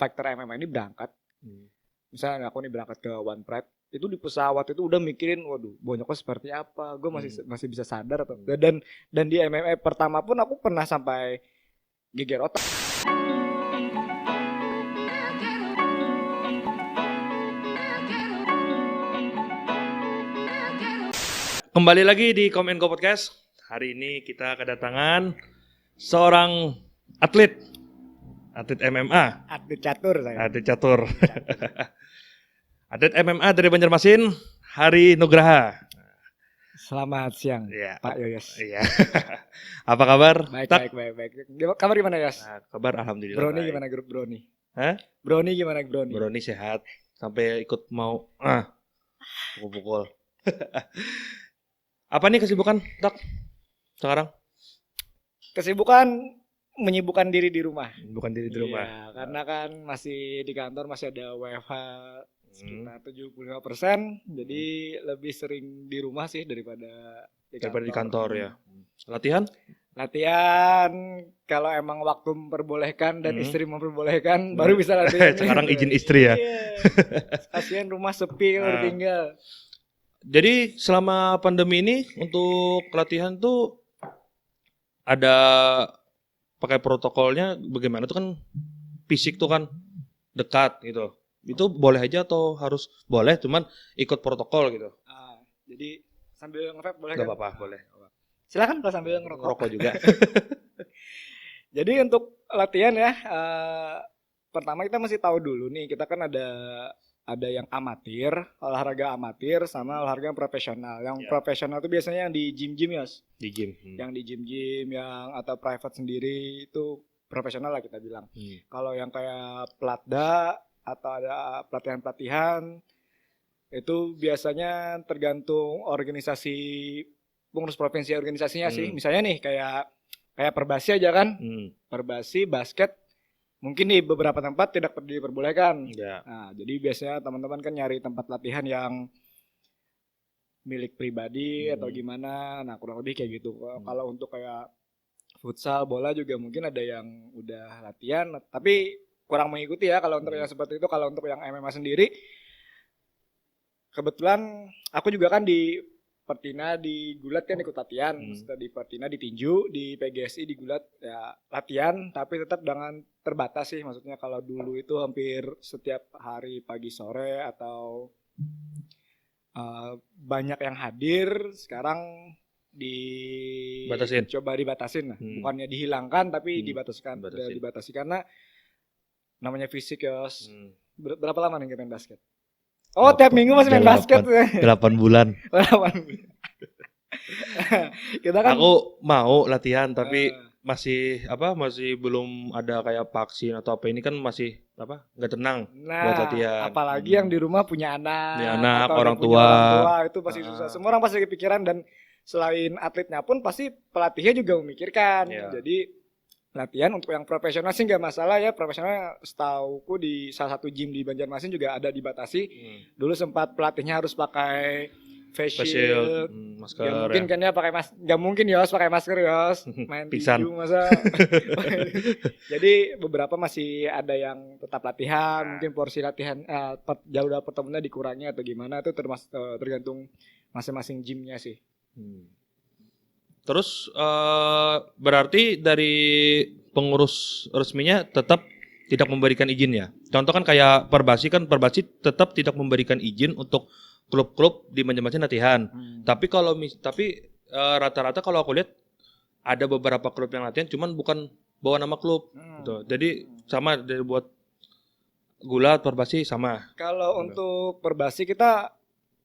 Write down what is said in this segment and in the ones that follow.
fighter MMA ini berangkat, misalnya aku nih berangkat ke One Pride, itu di pesawat itu udah mikirin, waduh, bonyoknya seperti apa, gue masih bisa sadar atau dan di MMA pertama pun aku pernah sampai geger otak. Kembali lagi di Komenko Podcast. Hari ini kita kedatangan seorang atlet MMA, Atlet catur saya. atlet catur. Atlet MMA dari Banjarmasin, Hari Nugraha. Selamat siang, Ya, Pak Yoyos. Iya. Apa kabar? Baik. Kabar gimana, Yos? Nah, kabar alhamdulillah. Brony baik. gimana, grup Brony? Hah? Brony gimana, Brony? Brony sehat sampai ikut mau pukul-pukul. Apa nih kesibukan, Tak? Sekarang? Kesibukan menyibukkan diri di rumah. Bukan diri di rumah. Iya, karena kan masih di kantor, masih ada WFH sekitar 75%, jadi lebih sering di rumah sih daripada Daripada di kantor ya. Latihan? Latihan kalau emang waktu memperbolehkan dan istri memperbolehkan baru bisa latihan. Sekarang izin istri ya. Iya. Kasihan rumah sepi kalau tinggal. Jadi selama pandemi ini untuk latihan tuh ada pakai protokolnya bagaimana tuh kan fisik tuh kan dekat gitu. Itu boleh aja atau harus boleh cuman ikut protokol gitu. Jadi sambil nge-vape boleh Gak kan? apa-apa, boleh. Silakan kalau sambil ngerokok. Rokok juga. Jadi untuk latihan ya, pertama kita mesti tahu dulu nih, kita kan ada yang amatir, olahraga amatir sama olahraga yang profesional. Yang profesional itu biasanya yang di gym-gym ya, Di gym. yang di gym-gym yang atau private sendiri itu profesional lah kita bilang. Kalau yang kayak Platda atau ada pelatihan-pelatihan itu biasanya tergantung organisasi, pengurus provinsi organisasinya sih. Misalnya nih kayak Perbasi aja kan, Perbasi basket mungkin di beberapa tempat tidak diperbolehkan. Ya. Nah, jadi biasanya teman-teman kan nyari tempat latihan yang milik pribadi atau gimana. Nah, kurang lebih kayak gitu. Kalau untuk kayak futsal, bola juga mungkin ada yang udah latihan, tapi kurang mengikuti ya kalau untuk yang seperti itu. Kalau untuk yang MMA sendiri, kebetulan aku juga kan di Pertina di Gulat kan ikut latihan, setelah di Pertina ditinju, di PGSI di Gulat ya latihan, tapi tetap dengan terbatas sih, maksudnya kalau dulu itu hampir setiap hari pagi sore atau banyak yang hadir, sekarang coba dibatasin lah, bukannya dihilangkan tapi dibatasi karena namanya fisik ya. Berapa lama nih kita main basket? Oh, tiap minggu masih main basket. 8 bulan. 8 bulan. Kita kan Aku mau latihan tapi masih belum ada kayak vaksin atau apa, ini kan masih nggak tenang buat latihan. Apalagi yang di rumah punya anak, anak, atau orang punya tua. orang tua itu pasti susah. Semua orang pasti kepikiran, dan selain atletnya pun pasti pelatihnya juga memikirkan. Jadi latihan untuk yang profesional sih nggak masalah ya. Profesional setauku di salah satu gym di Banjarmasin juga ada dibatasi. Dulu sempat pelatihnya harus pakai face shield, masker. Gak mungkin kan ya pakai nggak mungkin Yos pakai masker Yos, main tinju masa. Jadi beberapa masih ada yang tetap latihan, mungkin porsi latihan jadwal pertemuannya dikurangi atau gimana, itu tergantung masing-masing gymnya sih. Terus berarti dari pengurus resminya tetap tidak memberikan izin ya. Contoh kan kayak Perbasi tetap tidak memberikan izin untuk klub-klub di Banjarmasin latihan. Tapi rata-rata kalau aku lihat ada beberapa klub yang latihan cuman bukan bawa nama klub gitu. Jadi sama dari buat Gulat, Perbasi sama. Kalau untuk Perbasi kita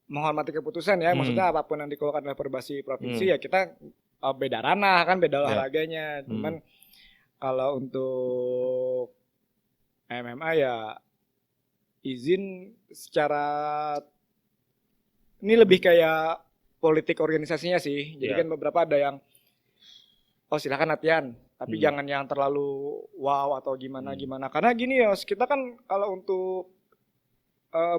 menghormati keputusan ya. Maksudnya apapun yang dikeluarkan oleh Perbasi provinsi ya kita beda ranah kan, beda olahraganya. Cuman kalau untuk MMA ya izin secara ini lebih kayak politik organisasinya sih. Jadi kan beberapa ada yang silakan latihan, tapi jangan yang terlalu wow atau gimana. Karena gini ya, kita kan kalau untuk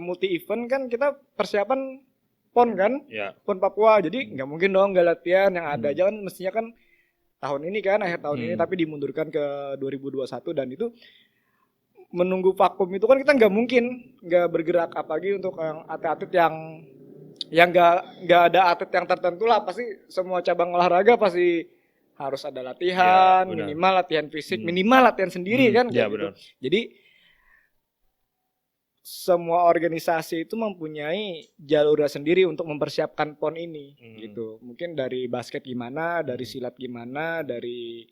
multi event kan kita persiapan PON kan, PON Papua. Jadi nggak mungkin dong nggak latihan, yang ada aja kan mestinya kan tahun ini kan, akhir tahun ini, tapi dimundurkan ke 2021, dan itu menunggu vakum itu kan kita nggak bergerak, apalagi untuk yang atlet-atlet yang nggak ada atlet yang tertentu lah, pasti semua cabang olahraga pasti harus ada latihan, Ya, benar. minimal latihan fisik, minimal latihan sendiri kan Ya, kayak gitu. benar. Jadi semua organisasi itu mempunyai jalurnya sendiri untuk mempersiapkan PON ini gitu. Mungkin dari basket gimana, dari silat gimana, dari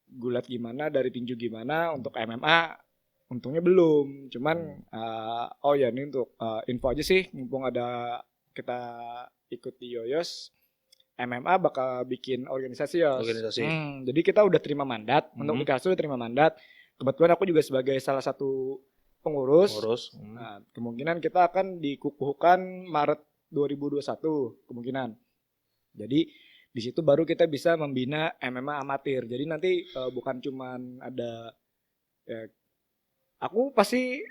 gulat gimana, dari tinju gimana, untuk MMA untungnya belum. Cuman oh ya ini untuk info aja sih, mumpung ada kita ikut di Yoyos, MMA bakal bikin organisasi ya. Jadi kita udah terima mandat, untuk di Karsu udah terima mandat. Kebetulan aku juga sebagai salah satu pengurus. Nah, kemungkinan kita akan dikukuhkan Maret 2021 kemungkinan. Jadi di situ baru kita bisa membina MMA amatir. Jadi nanti bukan cuman ada ya, aku pasti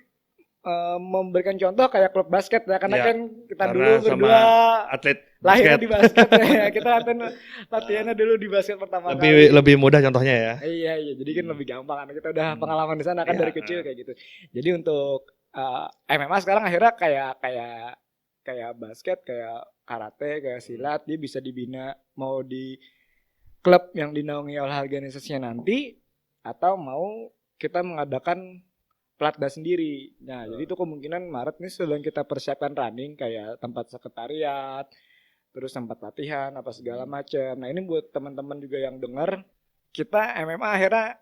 memberikan contoh kayak klub basket ya, karena kan kita dulu berdua atlet lahir di basket ya. Kita latihannya dulu di basket pertama kali. Lebih mudah contohnya ya. Iya, jadi kan lebih gampang karena kita udah pengalaman di sana kan dari kecil kayak gitu. Jadi untuk MMA sekarang akhirnya kayak basket, kayak karate, kayak silat, dia bisa dibina mau di klub yang dinaungi oleh organisasinya nanti, atau mau kita mengadakan Platda sendiri. Nah, jadi itu kemungkinan Maret nih sedang kita persiapkan running kayak tempat sekretariat, terus tempat latihan apa segala macam. Nah, ini buat teman-teman juga yang dengar, kita MMA akhirnya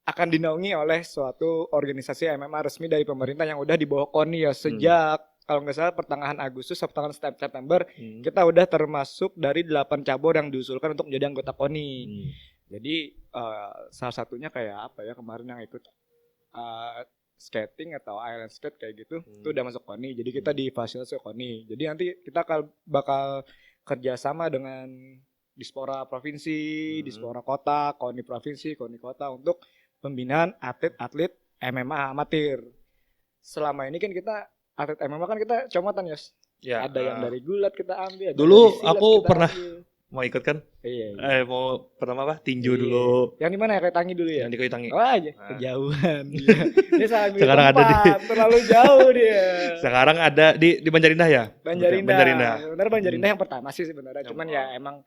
akan dinaungi oleh suatu organisasi MMA resmi dari pemerintah yang udah di bawah KONI ya sejak kalau nggak salah pertengahan Agustus atau pertengahan September kita udah termasuk dari 8 cabur yang diusulkan untuk menjadi anggota KONI. Jadi salah satunya kayak apa ya kemarin yang ikut skating atau island skate kayak gitu, itu udah masuk KONI. Jadi kita difasilitasi KONI. Jadi nanti kita bakal kerjasama dengan Dispora Provinsi, Dispora Kota, KONI Provinsi, KONI Kota untuk pembinaan atlet-atlet MMA amatir. Selama ini kan kita atlet MMA kan kita comotan ya. Ada yang dari gulat kita ambil. Dulu aku pernah mau ikut kan? Iya. Mau pertama tinju dulu. Yang di mana ya? Kayak Tangi dulu ya? Yang di Kayu Tangi. Oh aja, kejauhan. Dia salah sekarang tempat, ada terlalu jauh dia. Sekarang ada di Banjarindah ya? Banjarindah. Benar Banjarindah yang pertama sih sebenarnya. Cuman ya emang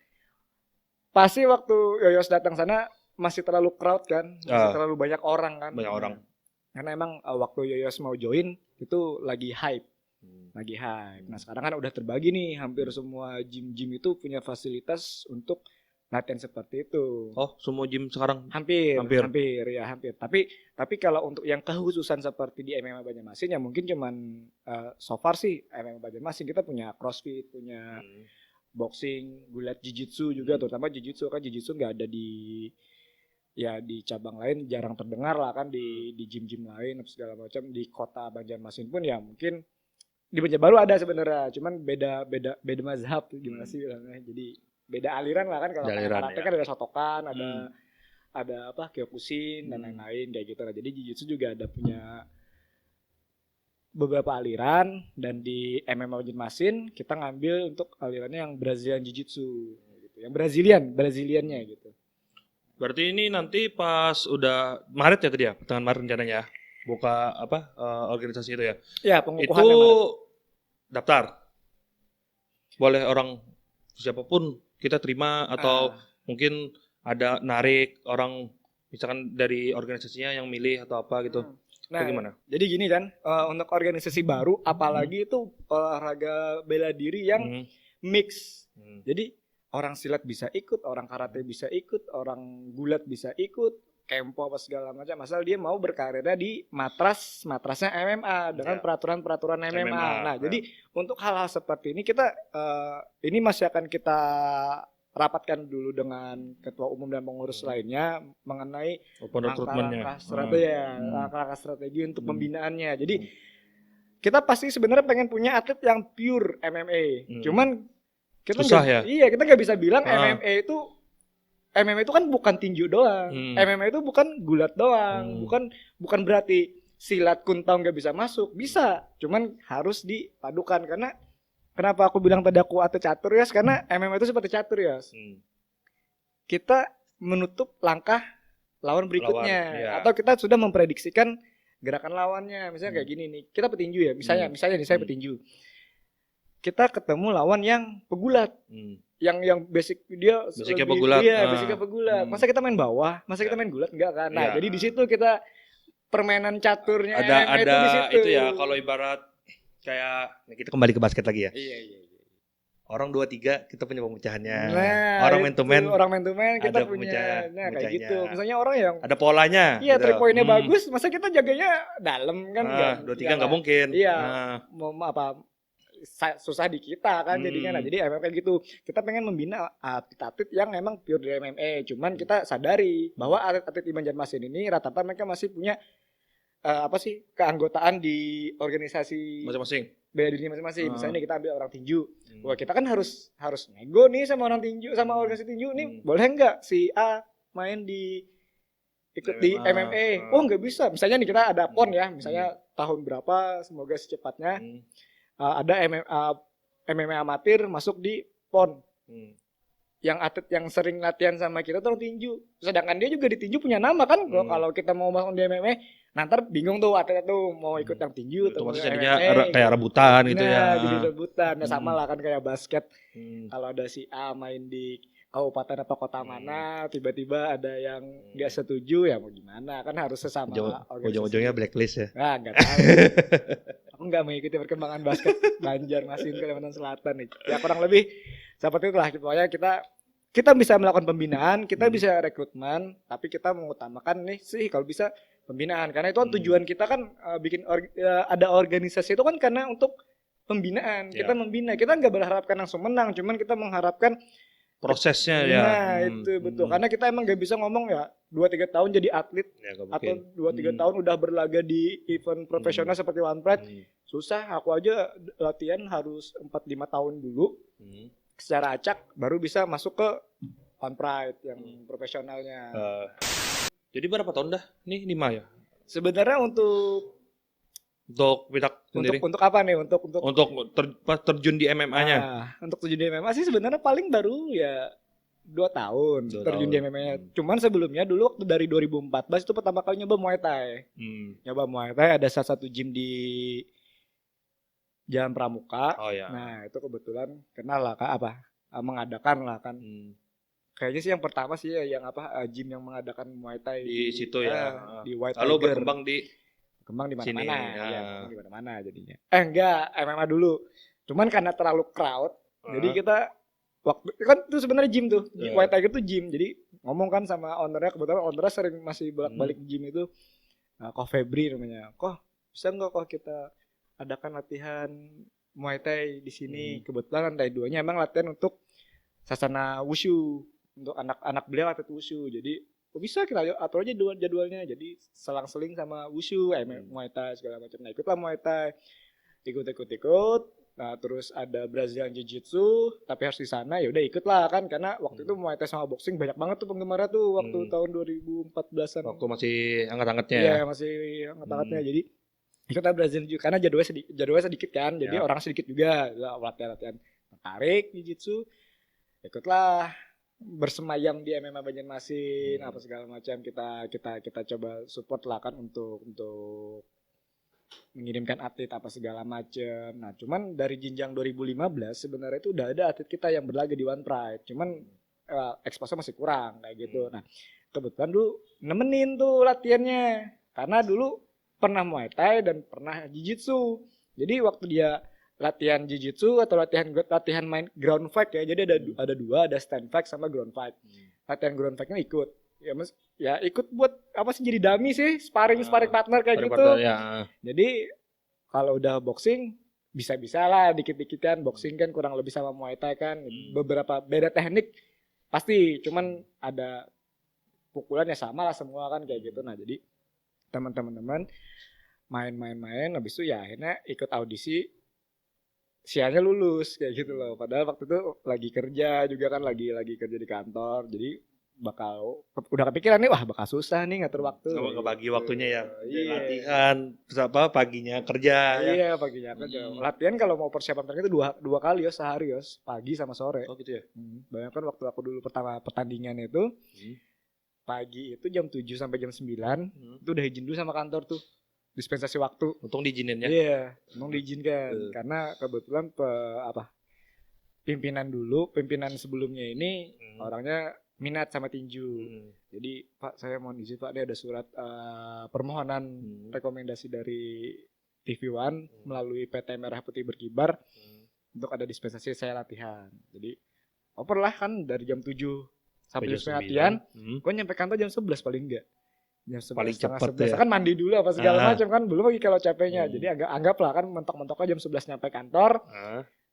pasti waktu Yoyos datang sana masih terlalu crowd kan, masih terlalu banyak orang kan. Banyak orang. Karena emang waktu Yoyos mau join itu lagi hype. Nah sekarang kan udah terbagi nih, hampir semua gym-gym itu punya fasilitas untuk latihan seperti itu. Oh, semua gym sekarang? Hampir. Tapi kalau untuk yang kekhususan seperti di MMA Banjarmasin ya mungkin cuman so far sih MMA Banjarmasin kita punya CrossFit, punya boxing, gulat, jiu-jitsu juga, terutama jiu-jitsu kan jiu-jitsu nggak ada di cabang lain, jarang terdengar lah kan di gym-gym lain segala macam. Di kota Banjarmasin pun ya mungkin di Banjarbaru ada sebenarnya, cuman beda mazhab gimana sih bilangnya. Jadi beda aliran lah kan, kalau karate kan ada Shotokan, ada apa Kyokushin dan lain-lain kayak gitu lah. Jadi jiu-jitsu juga ada punya beberapa aliran, dan di MMA Banjarmasin kita ngambil untuk alirannya yang Brazilian Jiu-Jitsu gitu. Yang Braziliannya gitu. Berarti ini nanti pas udah Maret ya tadi ya, pertengahan Maret rencananya buka organisasi itu ya? Ya, pengukuhannya itu Maret. Daftar. Boleh orang siapapun kita terima, atau mungkin ada narik orang misalkan dari organisasinya yang milih atau apa gitu. Nah, gimana? Jadi gini kan, untuk organisasi baru, apalagi itu olahraga bela diri yang mix. Jadi orang silat bisa ikut, orang karate bisa ikut, orang gulat bisa ikut, kempo apa segala macam. Asal dia mau berkarirnya di matrasnya MMA dengan peraturan-peraturan MMA. Nah, jadi untuk hal-hal seperti ini kita ini masih akan kita rapatkan dulu dengan ketua umum dan pengurus lainnya mengenai langkah-langkah strategi untuk pembinaannya. Jadi kita pasti sebenarnya pengen punya atlet yang pure MMA. Cuman kita nggak bisa bilang MMA itu kan bukan tinju doang. MMA itu bukan gulat doang. Bukan berarti silat kuntau nggak bisa masuk. Bisa, cuman harus dipadukan. Karena kenapa aku bilang tadi aku atlet catur ya? Karena MMA itu seperti catur ya. Kita menutup langkah lawan berikutnya, atau kita sudah memprediksikan gerakan lawannya. Misalnya kayak gini nih, kita petinju ya. Misalnya nih saya petinju. Kita ketemu lawan yang pegulat. Yang basic dia basicnya pegulat. Iya, basicnya pegulat. Masa kita main bawah? Masa kita main gulat? Enggak kan. Nah, jadi di situ kita permainan caturnya ada itu di situ. Itu ya, kalau ibarat kayak kita kembali ke basket lagi ya. Iya. Orang 2-3 kita punya pemecahannya. Nah, orang main to man kita punya. Nah, kayak gitu. Misalnya orang yang ada polanya. Iya, gitu. 3 poinnya bagus, masa kita jaganya dalam kan enggak. 2-3 enggak mungkin. Iya. Mau apa susah di kita kan jadinya. Nah, jadi MMA kayak gitu. Kita pengen membina atlet-atlet yang emang pure dari MMA. Cuman kita sadari bahwa atlet-atlet di Banjarmasin ini rata-rata mereka masih punya keanggotaan di organisasi masing-masing. Bela diri masing-masing. Misalnya kita ambil orang tinju. Wah, kita kan harus nego nih sama orang tinju, sama organisasi tinju nih. Boleh enggak si A main ikut di MMA? Oh, enggak bisa. Misalnya nih kita ada PON ya, misalnya tahun berapa, semoga secepatnya ada MMA amatir masuk di PON. Yang atlet yang sering latihan sama kita tuh orang tinju. Sedangkan dia juga di tinju punya nama kan. Kalau kita mau masuk di MMA, nanti bingung tuh atlet tuh mau ikut yang tinju atau maksudnya jadinya kayak rebutan gitu ya. Jadi rebutan. Nah, sama lah kan kayak basket. Kalau ada si A main di kabupaten atau kota mana, tiba-tiba ada yang nggak setuju, ya mau gimana, kan harus sesama organisasi. Ujung-ujungnya blacklist ya. Nah, nggak tahu. Aku nggak mengikuti perkembangan basket Banjarmasin Kalimantan Selatan nih. Ya kurang lebih seperti itulah. Pokoknya kita bisa melakukan pembinaan, kita bisa rekrutmen, tapi kita mengutamakan nih sih kalau bisa pembinaan, karena itu kan tujuan kita kan bikin ada organisasi itu kan karena untuk pembinaan. Kita membina, kita nggak berharapkan langsung menang, cuman kita mengharapkan prosesnya ya. Nah, itu betul. Karena kita emang nggak bisa ngomong ya 2-3 tahun jadi atlet ya, atau 2-3 tahun udah berlaga di event profesional seperti One Pride. Susah, aku aja latihan harus 4-5 tahun dulu. Secara acak baru bisa masuk ke One Pride yang profesionalnya. Jadi berapa tahun dah? Nih 5 ya? Sebenarnya untuk Widak sendiri. Untuk apa nih? Untuk terjun di MMA-nya. Untuk terjun di MMA sih sebenarnya paling baru ya 2 tahun terjun di MMA-nya. Cuman sebelumnya dulu waktu dari 2014 itu pertama kali nyoba Muay Thai. Nyoba Muay Thai ada salah satu gym di Jalan Pramuka. Oh ya. Nah, itu kebetulan kenal lah mengadakan lah kan. Kayaknya sih yang pertama sih yang gym yang mengadakan Muay Thai di situ ya. Di White Lalu Tiger. berkembang di mana-mana ya, di mana-mana jadinya. Enggak, MMA dulu. Cuman karena terlalu crowd, jadi kita waktu kan itu sebenarnya gym tuh. White Tiger tuh gym. Jadi ngomong kan sama ownernya, kebetulan ownernya sering masih bolak-balik gym itu. Koh Febri namanya. Koh, bisa enggak kita adakan latihan Muay Thai di sini? Kebetulan lantai 2-nya emang latihan untuk sasana wushu, untuk anak-anak beliau atlet wushu. Jadi bisa kita atur aja jadwalnya, jadi selang-seling sama wushu, Muay Thai segala macam. Nah, ikutlah Muay Thai, ikut. Nah, terus ada Brazilian Jiu-Jitsu, tapi harus di sana, ya udah ikutlah kan, karena waktu itu Muay Thai sama boxing banyak banget tuh penggemarnya tuh waktu tahun 2014-an. Waktu masih angkat-angkatnya. Iya, masih angkat-angkatnya. Jadi ikutlah Brazilian Jiu-Jitsu karena jadwalnya sedikit kan, jadi orang sedikit juga, latihan tarik Jiu-Jitsu, ikutlah. Bersemayam di MMA Banjarmasin apa segala macam, kita coba support lah kan untuk mengirimkan atlet apa segala macam. Nah, cuman dari jenjang 2015 sebenarnya itu udah ada atlet kita yang berlaga di One Pride, cuman eksposnya masih kurang kayak gitu. Nah, kebetulan dulu nemenin tuh latihannya, karena dulu pernah Muay Thai dan pernah Jiu-Jitsu. Jadi waktu dia latihan jiu-jitsu atau latihan main ground fight ya. Jadi ada 2, ada stand fight sama ground fight. Latihan ground fight-nya ikut. Ya ikut buat apa sih, jadi dummy sih, sparring partner kayak gitu. Ya. Jadi kalau udah boxing bisa-bisa lah dikit-dikit kan, boxing kan kurang lebih sama Muay Thai kan. Beberapa beda teknik pasti, cuman ada pukulannya sama lah semua kan kayak gitu. Nah, jadi teman-teman main habis itu ya akhirnya ikut audisi, sialnya lulus kayak gitu loh. Padahal waktu itu lagi kerja juga kan, lagi kerja di kantor. Jadi udah kepikiran nih, wah bakal susah nih ngatur waktu. Ngebagi waktunya ya. Latihan paginya kerja. Iya, paginya kerja. Latihan kalau mau persiapan itu dua kali ya sehari ya, pagi sama sore. Oh gitu ya. Bayangkan waktu aku dulu pertama pertandingan itu pagi itu jam 7 sampai jam 9 itu udah izin dulu sama kantor tuh. dispensasi waktu. Untung diizinin ya. Iya, untung diizinkan karena kebetulan pimpinan sebelumnya ini orangnya minat sama tinju. Jadi Pak, saya mohon izin Pak, dia ada surat permohonan rekomendasi dari TV One melalui PT Merah Putih Berkibar untuk ada dispensasi saya latihan. Jadi oper lah kan dari jam 7 sampai jam latihan. Gue nyampe kantor jam 11 paling enggak. Jam 11 Paling setengah cepet 11 ya. kan mandi dulu apa segala macam kan, belum lagi kalau capeknya. Jadi anggaplah kan mentok-mentoknya jam 11 nyampe kantor.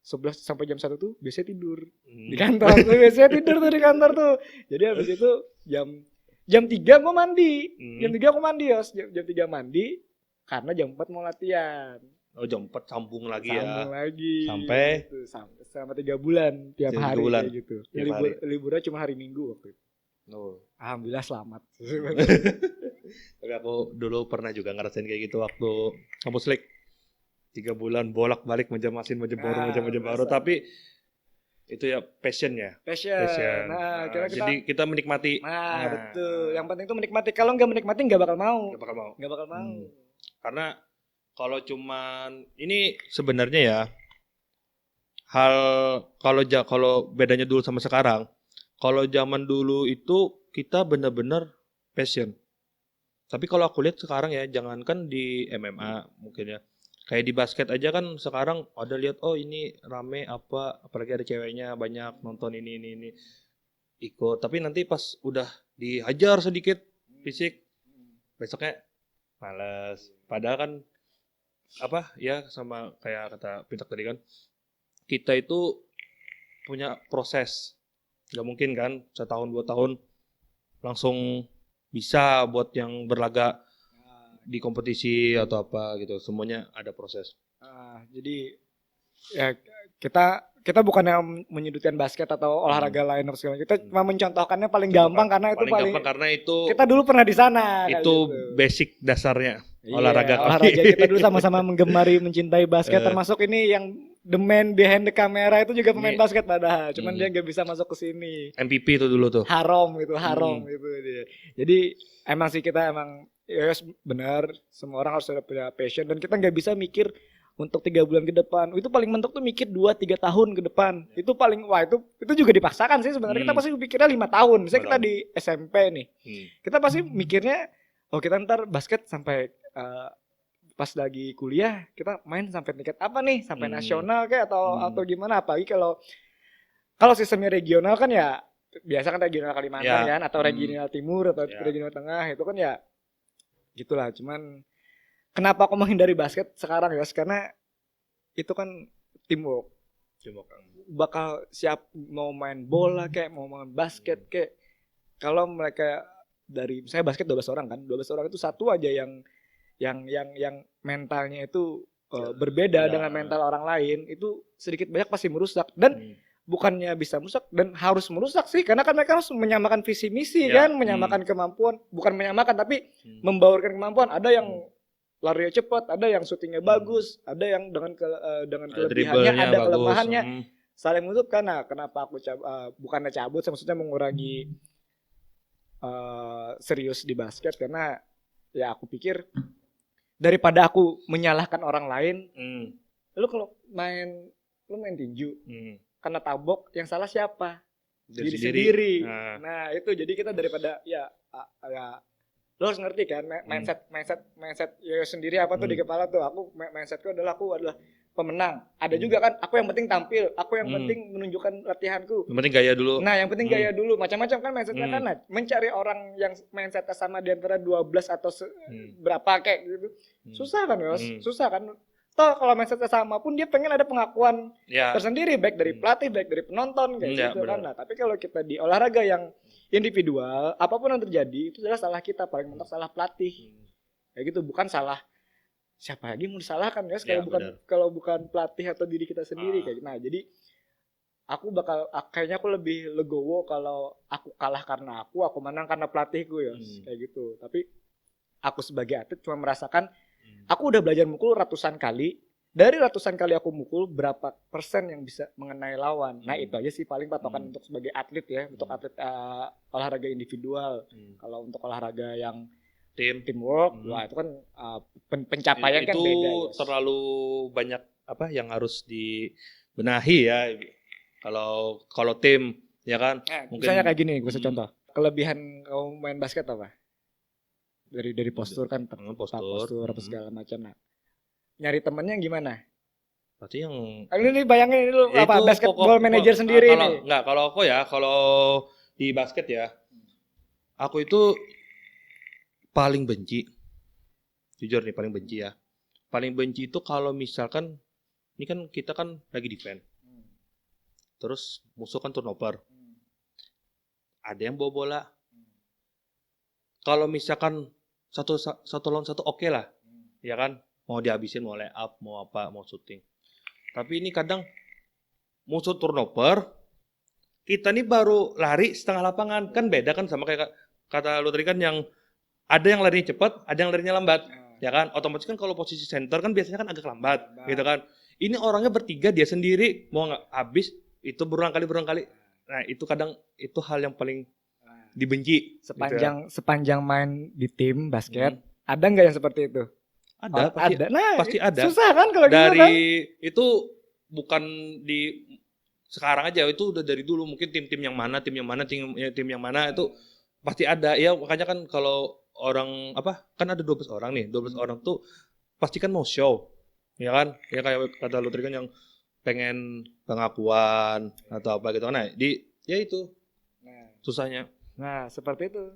11 sampai jam 1 tuh biasanya tidur di kantor. Biasanya tidur tuh di kantor tuh. Jadi habis itu jam 3 gue mandi. Jam 3 aku mandi ya. Jam 3 mandi karena jam 4 mau latihan. Oh, jam 4 sambung lagi Sambung ya. lagi. Sampai gitu. Sampai selama 3 bulan tiap 3 hari bulan. kayak gitu. Tiap hari. Liburnya cuma hari Minggu waktu itu. Oh. Alhamdulillah selamat. Tapi aku dulu pernah juga ngerasain kayak gitu waktu kampus lik. 3 bulan bolak-balik menjamasin baru. Tapi itu ya passion ya. Passion. Nah, jadi kita menikmati. Nah, betul. Yang penting itu menikmati. Kalau nggak menikmati nggak bakal mau. Nggak bakal mau. Karena kalau cuman ini sebenarnya ya kalau bedanya dulu sama sekarang. Kalau zaman dulu itu kita benar-benar passion. Tapi kalau aku lihat sekarang ya, jangankan di MMA mungkin ya. Kayak di basket aja kan sekarang ada lihat ini rame apalagi ada ceweknya banyak nonton ini ikut. Tapi nanti pas udah dihajar sedikit fisik besoknya malas. Padahal kan sama kayak kata Pintak tadi kan, kita itu punya proses. Gak mungkin kan 1 tahun 2 tahun langsung bisa buat yang berlaga di kompetisi atau apa gitu. Semuanya ada proses. Jadi ya kita bukan yang menyudutkan basket atau olahraga lain atau segala. Kita cuma mencontohkannya paling gampang karena itu paling karena itu kita dulu pernah di sana. Itu gitu. Basic dasarnya olahraga kita dulu sama-sama menggemari mencintai basket, termasuk ini yang the man behind the camera itu juga pemain basket padahal, cuman dia nggak bisa masuk ke sini. MVP itu dulu tuh. Haram gitu dia. Jadi emang sih kita emang benar, semua orang harus ada punya passion dan kita nggak bisa mikir untuk 3 bulan ke depan. Itu paling mentok tuh mikir 2-3 tahun ke depan. Itu paling itu juga dipaksakan sih sebenarnya. Kita pasti pikirnya 5 tahun. Misalnya kita di SMP nih. Kita pasti mikirnya kita ntar basket sampai pas lagi kuliah kita main sampai tingkat apa nih? Sampai nasional kayak atau gimana? Apalagi kalau sistemnya regional kan ya biasa kan regional Kalimantan kan atau regional Timur atau regional Tengah itu kan ya gitulah. Cuman kenapa aku menghindari basket sekarang ya? Karena itu kan teamwork. Bakal siap mau main bola kayak mau main basket kayak kalau mereka dari misalnya basket 12 orang kan, 12 orang itu satu aja yang mentalnya itu berbeda dengan mental orang lain, itu sedikit banyak pasti merusak dan bukannya bisa merusak dan harus merusak sih karena kan mereka harus menyamakan visi misi kan, menyamakan kemampuan, bukan menyamakan tapi membaurkan kemampuan. Ada yang larinya cepat, ada yang syutingnya bagus, ada yang dengan kelebihannya, ada bagus, kelemahannya, saling menutupkan. Nah, kenapa aku bukannya cabut, maksudnya mengurangi serius di basket karena ya aku pikir daripada aku menyalahkan orang lain, lu kalau main tinju karena tabok, yang salah siapa? Diri sendiri. Nah itu jadi kita daripada ya lo harus ngerti kan mindset ya sendiri apa tuh di kepala tuh. Mindsetku adalah aku adalah pemenang. Ada juga kan aku yang penting tampil, aku yang penting menunjukkan latihanku. Yang penting gaya dulu. Nah, yang penting gaya dulu. Macam-macam kan mindsetnya kan. Nah, mencari orang yang mindsetnya sama di antara 12 atau berapa kayak gitu. Susah kan, Yos? Susah kan? Toh kalau mindsetnya sama pun dia pengen ada pengakuan tersendiri baik dari pelatih, baik dari penonton kayak gitu kan. Nah, tapi kalau kita di olahraga yang individual, apapun yang terjadi itu adalah salah kita, paling mentok salah pelatih. Kayak gitu, bukan salah siapa lagi mau disalahkan ya, kalau bukan pelatih atau diri kita sendiri kayak gitu. Nah, jadi kayaknya aku lebih legowo kalau aku kalah karena aku menang karena pelatihku ya, kayak gitu. Tapi aku sebagai atlet cuma merasakan aku udah belajar mukul ratusan kali. Dari ratusan kali aku mukul, berapa persen yang bisa mengenai lawan. Nah, itu aja sih paling patokan untuk sebagai atlet ya, untuk atlet olahraga individual. Kalau untuk olahraga yang teamwork, wah itu kan pencapaian kan itu beda. Yes. terlalu banyak apa yang harus dibenahi ya. Kalau tim ya kan. Mungkin Misalnya kayak gini, gue kasih contoh. Kelebihan kamu main basket apa? Dari postur kan, postur apa segala macam. Nah, nyari temennya gimana? berarti yang Ini bayangin lu apa basketball manager sendiri nih. Enggak, kalau aku ya, kalau di basket ya, aku itu paling benci. Jujur nih paling benci ya. Paling benci itu kalau misalkan ini kan kita kan lagi defend. Terus musuh kan turnover. Ada yang bawa bola. Kalau misalkan satu lawan satu oke lah. Ya kan? Mau dihabisin, mau lay up, mau apa, mau shooting. Tapi ini kadang musuh turnover, kita nih baru lari setengah lapangan. Kan beda kan sama kayak kata lu tadi kan yang ada yang larinya cepat, ada yang larinya lambat. Ya kan? Otomatis kan kalau posisi center kan biasanya kan agak lambat. Gitu kan? Ini orangnya bertiga, dia sendiri mau nggak habis itu berulang kali. Nah itu kadang itu hal yang paling dibenci. Sepanjang main di tim basket, ada nggak yang seperti itu? Ada, pasti ada. Susah kan kalau dari gitu kan? Itu bukan di sekarang aja, itu udah dari dulu. Mungkin tim yang mana itu pasti ada. Ya makanya kan kalau orang apa kan ada 12 orang nih, 12 orang tuh pasti kan mau show. Ya kan? Ya kayak kata lu tadi kan yang pengen pengakuan atau apa gitu. Nah, ya itu susahnya. Nah, seperti itu.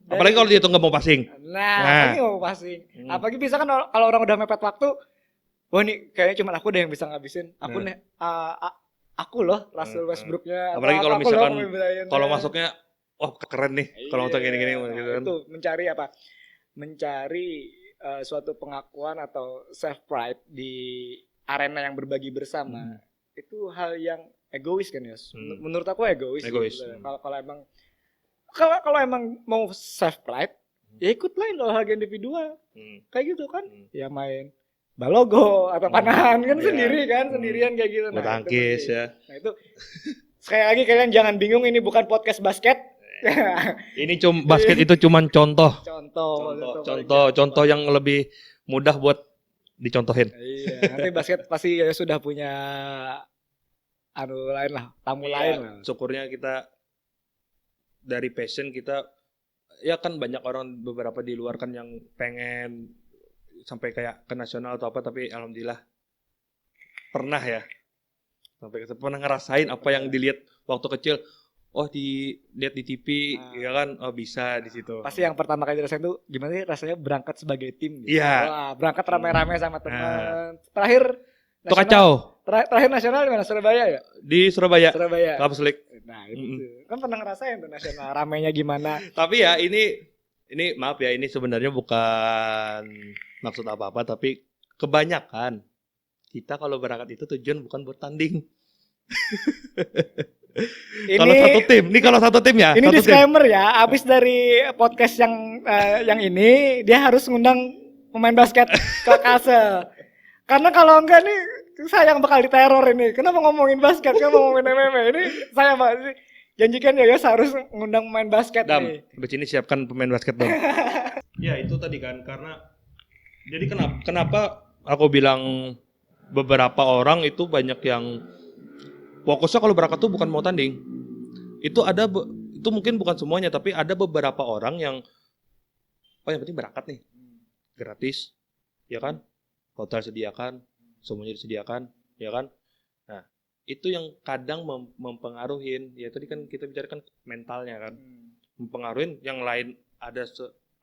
Apalagi kalau dia tuh nggak mau passing. Apalagi nggak mau passing. Apalagi bisa kan kalau orang udah mepet waktu, wah ini kayaknya cuma aku deh yang bisa ngabisin. Aku loh, Russell Westbrook-nya. Apalagi kalau misalkan kalau masuknya, wah keren nih. Kalau untuk gini-gini gitu kan. Itu mencari suatu pengakuan atau self pride di arena yang berbagi bersama. Itu hal yang egois kan, Yos. Menurut aku egois. Kalau emang mau self pride, ya ikut lain olahraga individual. Kayak gitu kan. Ya main balogo atau panahan kan sendirian kayak gitu. Bulu tangkis ya. Nah itu sekali lagi kalian jangan bingung, ini bukan podcast basket. Ini basket itu cuman contoh yang lebih mudah buat dicontohin. Iya, nanti basket pasti sudah punya lain lah, tamu lain lah. Syukurnya kita dari passion kita, ya kan banyak orang beberapa di luar kan yang pengen sampai kayak ke nasional atau apa, tapi alhamdulillah pernah pernah ngerasain apa yang dilihat waktu kecil. Oh, dilihat di TV ya kan, oh bisa di situ. Pasti yang pertama kali dirasain tuh gimana sih rasanya berangkat sebagai tim gitu. Iya. Berangkat rame-rame sama teman. Terakhir itu kacau. Terakhir nasional di mana? Surabaya ya? Di Surabaya. Kampus League. Nah, itu. Kan pernah ngerasain tuh nasional ramenya gimana. Tapi ya ini maaf ya, ini sebenarnya bukan maksud apa-apa, tapi kebanyakan kita kalau berangkat itu tujuan bukan buat tanding. Kalau satu tim ya. Ini disclaimer ya, abis dari podcast yang ini dia harus ngundang pemain basket ke Kalsel. Karena kalau enggak nih saya yang bakal diteror ini. Kenapa ngomongin basket? Kenapa ngomongin MMA? Ini saya janjikan ya harus ngundang pemain basket nih. Habis ini siapkan pemain basket dong. Ya itu tadi kan, karena jadi kenapa aku bilang beberapa orang itu banyak yang fokusnya kalau berangkat tuh bukan mau tanding. Itu mungkin bukan semuanya, tapi ada beberapa orang yang yang penting berangkat nih. Gratis. Ya kan? Hotel sediakan, semuanya disediakan, ya kan? Nah, itu yang kadang mempengaruhin. Ya tadi kan kita bicarakan mentalnya kan. Mempengaruhin yang lain, ada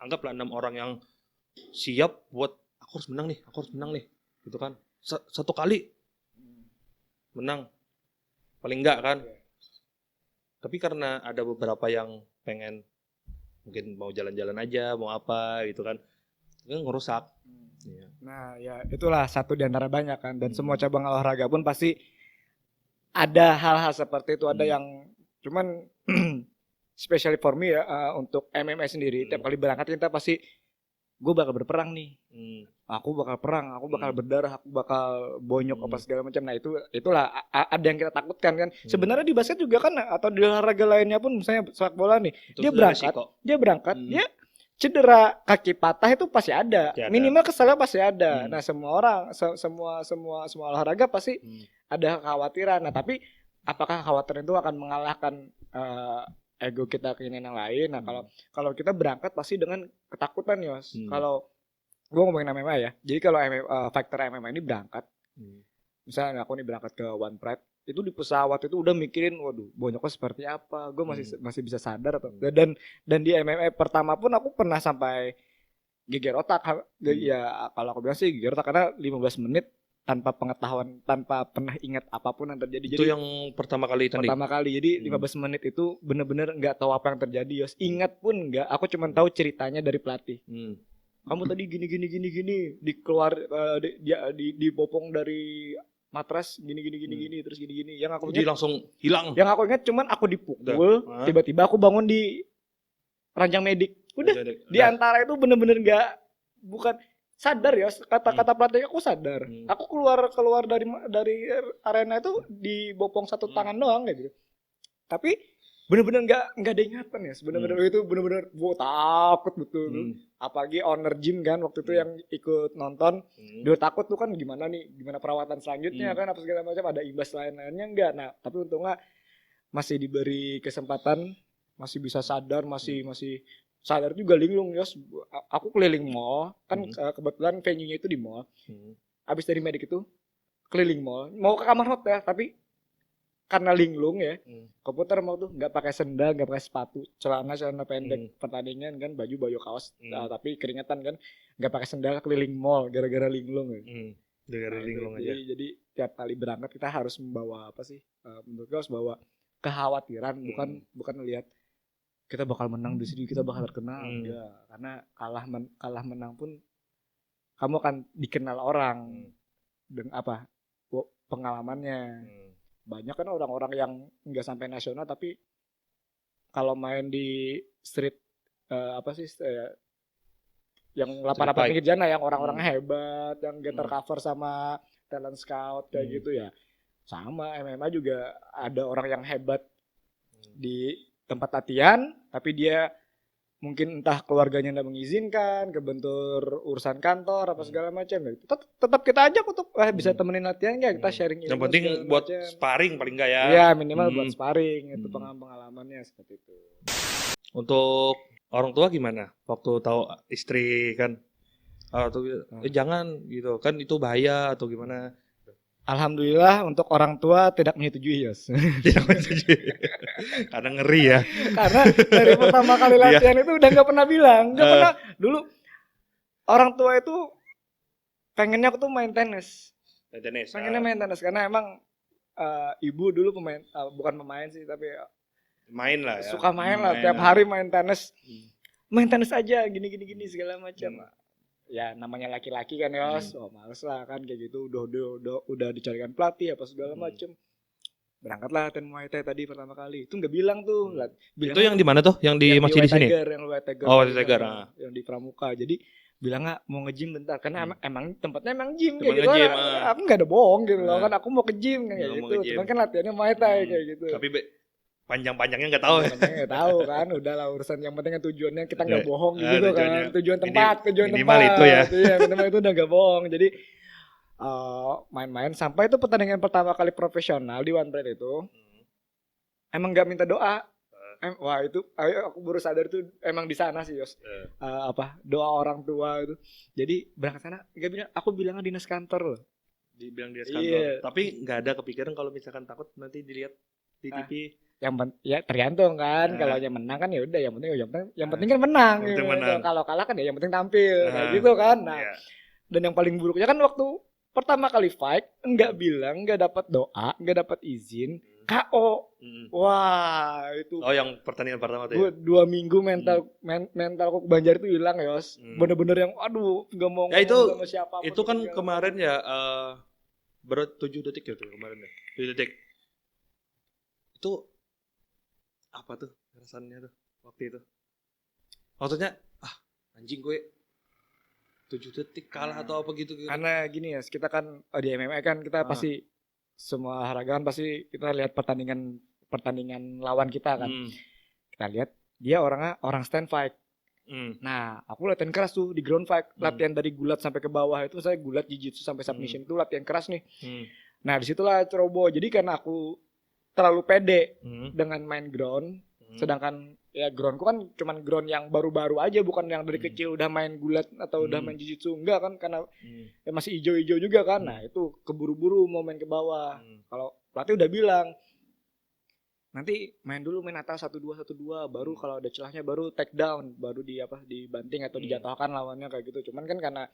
anggaplah 6 orang yang siap buat aku harus menang nih. Gitu kan? Satu kali menang. Paling enggak kan? Tapi karena ada beberapa yang pengen mungkin mau jalan-jalan aja, mau apa gitu kan, itu ngerusak. Nah ya itulah satu di antara banyak kan. Dan semua cabang olahraga pun pasti ada hal-hal seperti itu. Ada yang cuman especially for me ya, untuk MMA sendiri, tiap kali berangkat kita pasti gue bakal berperang nih. Aku bakal perang, aku bakal berdarah, aku bakal bonyok apa segala macam. Nah itulah ada yang kita takutkan kan. Sebenarnya di basket juga kan, atau di olahraga lainnya pun, misalnya sepak bola nih, dia berangkat, dia cedera, kaki patah itu pasti ada. Pasti ada. Minimal kesalnya pasti ada. Hmm. Nah, semua orang semua olahraga pasti ada kekhawatiran. Nah, tapi apakah kekhawatiran itu akan mengalahkan ego kita, keinginan yang lain? Nah, kalau kita berangkat pasti dengan ketakutan, Yos. Kalau gua ngomongin MMA ya. Jadi kalau fighter MMA ini berangkat, misalnya aku nih berangkat ke One Pride, itu di pesawat itu udah mikirin, waduh, bonyoknya seperti apa, gue masih bisa sadar atau dan di MMA pertama pun aku pernah sampai geger otak. Ya kalau aku bilang sih geger otak karena 15 menit tanpa pengetahuan, tanpa pernah ingat apapun yang terjadi. Itu jadi, yang pertama kali tadi. Jadi 15 menit itu bener-bener nggak tahu apa yang terjadi, Yos. Ingat pun nggak, aku cuma tahu ceritanya dari pelatih. Kamu tadi gini dikeluar dipopong dari matras gini terus gini. Yang aku jadi langsung hilang. Yang aku ingat cuman aku dipukul, tiba-tiba aku bangun di ranjang medik. Udah. Di antara itu bener-bener bukan sadar, ya. Kata pelatihnya aku sadar. Aku keluar dari arena itu dibopong satu tangan doang kayak gitu. Tapi bener-bener nggak ada ingatan, ya. Bener-bener itu bener-bener gua takut betul. Apalagi owner gym kan waktu itu yang ikut nonton, dia takut tuh kan gimana perawatan selanjutnya kan apa segala macam, ada imbas lain-lainnya enggak. Nah, tapi untungnya masih diberi kesempatan, masih bisa sadar, masih sadar juga linglung, Yos. Aku keliling mall, kan kebetulan venue-nya itu di mall. Habis dari medik itu keliling mall, mau ke kamar hotel, tapi karena linglung ya, komputer mau tuh nggak pakai sendal, nggak pakai sepatu, celana pendek pertandingan kan, baju kaos, tapi keringetan kan, nggak pakai sendal keliling mall gara-gara linglung. Gara-gara linglung aja. Jadi tiap kali berangkat kita harus membawa apa sih? Menurut gue harus bawa kekhawatiran, bukan lihat kita bakal menang di sini, kita bakal terkenal, enggak. Karena kalah menang pun kamu akan dikenal orang dengan pengalamannya. Banyak kan orang-orang yang nggak sampai nasional tapi kalau main di street yang lapangan pinggir jalan, yang orang-orang hebat, yang get tercover sama talent scout kayak gitu ya. Sama MMA juga ada orang yang hebat di tempat latihan tapi dia mungkin entah keluarganya nggak mengizinkan, kebentur urusan kantor apa segala macam. Tetap kita ajak untuk bisa temenin latihan ya, kita sharing ilmu. Yang penting buat sparring paling enggak ya. Iya, minimal buat sparring, itu pengalamannya seperti itu. Untuk orang tua gimana? Waktu tahu istri kan jangan gitu kan, itu bahaya atau gimana? Alhamdulillah untuk orang tua tidak menyetujui, Yos. Tidak menyetujui. Karena ngeri ya. Karena dari pertama kali latihan itu udah nggak pernah bilang, nggak pernah. Dulu orang tua itu pengennya aku tuh main tenis. Pengennya main tenis karena emang ibu dulu pemain, bukan pemain sih tapi main lah ya. Suka main lah, tiap hari main tenis. Main tenis aja gini segala macam. Ya namanya laki-laki kan, Yos, males lah kan kayak gitu, udah dicarikan pelatih apa segala macem. Berangkatlah latihan Muay Thai tadi pertama kali, itu nggak bilang tuh. Itu yang di mana tuh? Yang di masih di sini? Yang White Tiger. Oh, di Tiger. Yang di Pramuka. Jadi bilang nggak mau nge-gym bentar karena emang tempatnya emang gym kayak gitu. Aku nggak ada bohong gitu loh kan, aku mau ke gym kayak gitu. Cuman kan latihannya Muay Thai kayak gitu. Tapi panjang-panjangnya nggak tahu. Nggak tahu kan, udahlah urusan yang penting kan tujuannya kita nggak bohong gitu kan. Tujuan minimal tempat. Itu ya. Iya, minimal itu udah nggak bohong. Jadi main-main sampai itu pertandingan pertama kali profesional di One Pride itu emang nggak minta doa. Wah itu aku baru sadar itu emang di sana sih, Yos. Doa orang tua itu. Jadi berangkat sana aku bilangnya dinas kantor loh. Dibilang dinas kantor. Tapi nggak ada kepikiran kalau misalkan takut nanti dilihat di TV. Ya tergantung kan, kalau yang menang kan ya udah, yang penting kan menang. Gitu. Kalau kalah kan ya yang penting tampil kayak gitu kan. Nah, dan yang paling buruknya kan waktu pertama kali fight nggak bilang, nggak dapat doa, nggak dapat izin, KO. Wah itu. Oh yang pertandingan pertama tuh. 2 minggu mentalku Banjar itu hilang, Yos. Bener-bener yang aduh nggak mau ngomong sama siapa. Itu kan kemarin ya berat 7 detik ya tuh kemarin ya. 7 detik. Itu apa tuh rasanya tuh waktu itu? Maksudnya anjing gue 7 detik kalah atau apa gitu. Karena gini ya, kita kan di MMA kan kita pasti semua olahraga kan pasti kita lihat pertandingan lawan kita kan. Kita lihat dia orang stand fight. Nah, aku latihan keras tuh di ground fight, latihan dari gulat sampai ke bawah itu saya gulat jiu-jitsu sampai submission itu latihan keras nih. Nah, disitulah ceroboh. Jadi karena aku terlalu pede dengan main ground, sedangkan ya groundku kan cuman ground yang baru-baru aja, bukan yang dari kecil udah main gulat atau udah main jiu-jitsu, enggak kan, karena ya masih ijo-ijo juga kan. Nah, itu keburu-buru mau main ke bawah. Kalau pelatih udah bilang nanti main dulu main atas 1-2 baru kalau ada celahnya baru take down, baru dibanting atau dijatuhkan lawannya kayak gitu. Cuman kan karena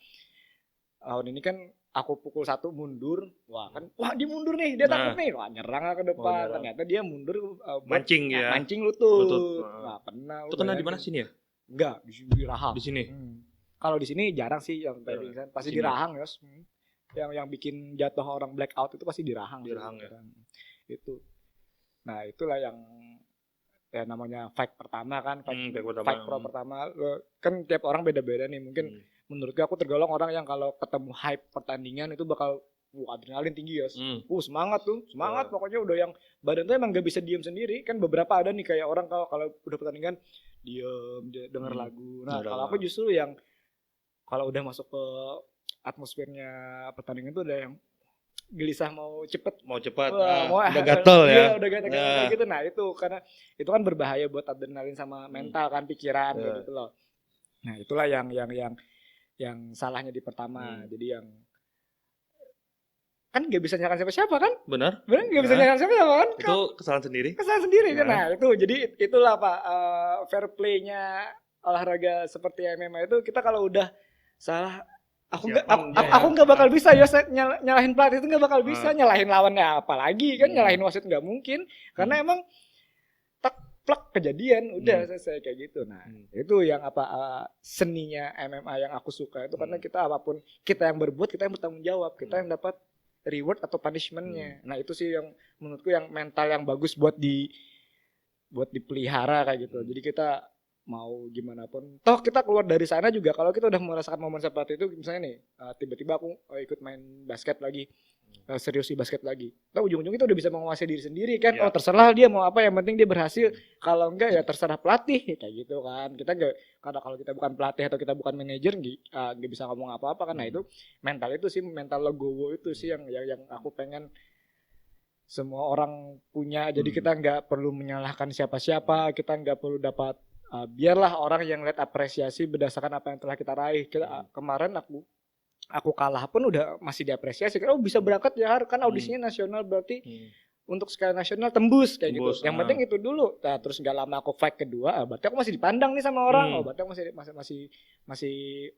tahun ini kan aku pukul 1 mundur, wah dia mundur nih, dia takut nih, wah nyerang ke depan, ternyata dia mundur mancing ya, mancing lutut. Wah kena. Itu kena di mana sini ya? Enggak, di rahang. Di sini. Kalau di sini jarang sih yang pingsan, pasti di rahang, Yos. Yang bikin jatuh orang blackout itu pasti di rahang. Di rahang ya. Itu. Nah, itulah yang ya namanya fight pertama kan, fight pro pertama. Kan tiap orang beda-beda nih, mungkin menurutku aku tergolong orang yang kalau ketemu hype pertandingan itu bakal adrenalin tinggi ya. Semangat pokoknya udah yang badan tuh emang gak bisa diem sendiri. Kan beberapa ada nih kayak orang kalau udah pertandingan diem denger lagu. Nah, kalau aku justru yang kalau udah masuk ke atmosfernya pertandingan itu udah yang gelisah mau cepet, udah gatel ya. Udah gatel kayak gitu. Nah, itu karena itu kan berbahaya buat adrenalin sama mental kan, pikiran kayak gitu loh. Nah, itulah yang salahnya di pertama. Jadi yang kan nggak bisa nyalakan siapa-siapa kan? Benar nggak bisa nyalakan siapa-siapa kan? Itu kesalahan sendiri kan. Nah, itu jadi itulah Pak, fair play-nya olahraga seperti MMA itu, kita kalau udah salah aku nggak bakal bisa ya nyalahin pelatih, itu nggak bakal bisa. Nyalahin lawannya apalagi kan, nyalahin wasit nggak mungkin karena emang plak kejadian udah selesai kayak gitu. Nah, itu yang seninya MMA yang aku suka itu, karena kita apapun kita yang berbuat, kita yang bertanggung jawab, kita yang dapat reward atau punishment-nya. Nah, itu sih yang menurutku yang mental yang bagus buat dipelihara kayak gitu. Jadi kita mau gimana pun, toh kita keluar dari sana juga kalau kita udah merasakan momen seperti itu, misalnya nih tiba-tiba aku ikut main basket lagi, serius di basket lagi, toh ujung-ujungnya kita udah bisa menguasai diri sendiri kan. Oh, terserah dia mau apa, yang penting dia berhasil. Kalau enggak ya terserah pelatih kayak gitu kan. Kita enggak, karena kalau kita bukan pelatih atau kita bukan manajer nggak bisa ngomong apa-apa kan. Nah, itu mental legowo itu sih yang aku pengen semua orang punya. Jadi kita nggak perlu menyalahkan siapa-siapa, kita nggak perlu dapat biarlah orang yang lihat apresiasi berdasarkan apa yang telah kita raih. Kemarin aku kalah pun udah masih diapresiasi. Oh, bisa berangkat ya, kan audisinya nasional, berarti untuk skala nasional tembus kayak gitu. Yang penting itu dulu. Nah, terus nggak lama aku fight kedua, berarti aku masih dipandang nih sama orang. Oh, berarti aku masih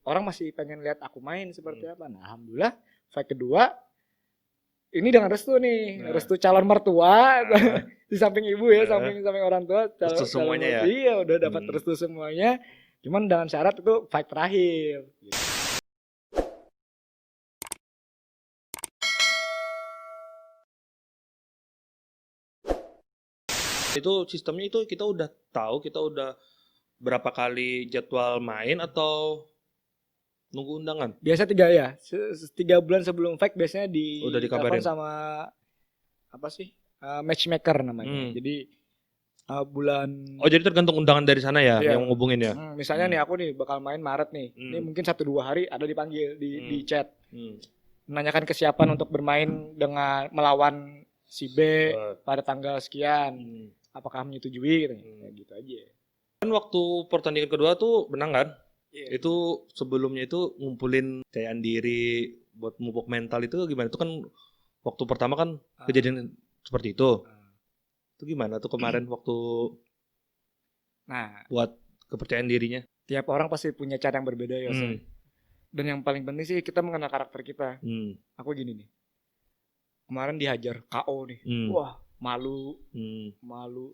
orang masih pengen lihat aku main seperti apa. Nah, alhamdulillah fight kedua ini dengan restu nih, restu calon mertua, di samping ibu ya, samping orang tua, restu semuanya ya. Iya, udah dapat restu semuanya. Cuman dengan syarat itu fight terakhir. Itu sistemnya itu kita udah tahu, kita udah berapa kali jadwal main atau nunggu undangan? Biasa 3 ya. 3 bulan sebelum fight biasanya udah dikabarin sama matchmaker namanya. Jadi bulan. Oh, jadi tergantung undangan dari sana ya, yang ngubungin ya. Misalnya nih aku nih bakal main Maret nih. Ini mungkin 1-2 hari ada dipanggil di chat. Menanyakan kesiapan untuk bermain dengan melawan si B pada tanggal sekian. Apakah menyetujui gitu aja. Kan waktu pertandingan kedua tuh menang kan? Itu sebelumnya itu ngumpulin kepercayaan diri buat memupuk mental itu gimana? Itu kan waktu pertama kan kejadian seperti itu. Itu gimana tuh kemarin waktu buat kepercayaan dirinya? Tiap orang pasti punya cara yang berbeda ya. Dan yang paling penting sih kita mengenal karakter kita. Aku gini nih. Kemarin dihajar KO nih. Wah, malu,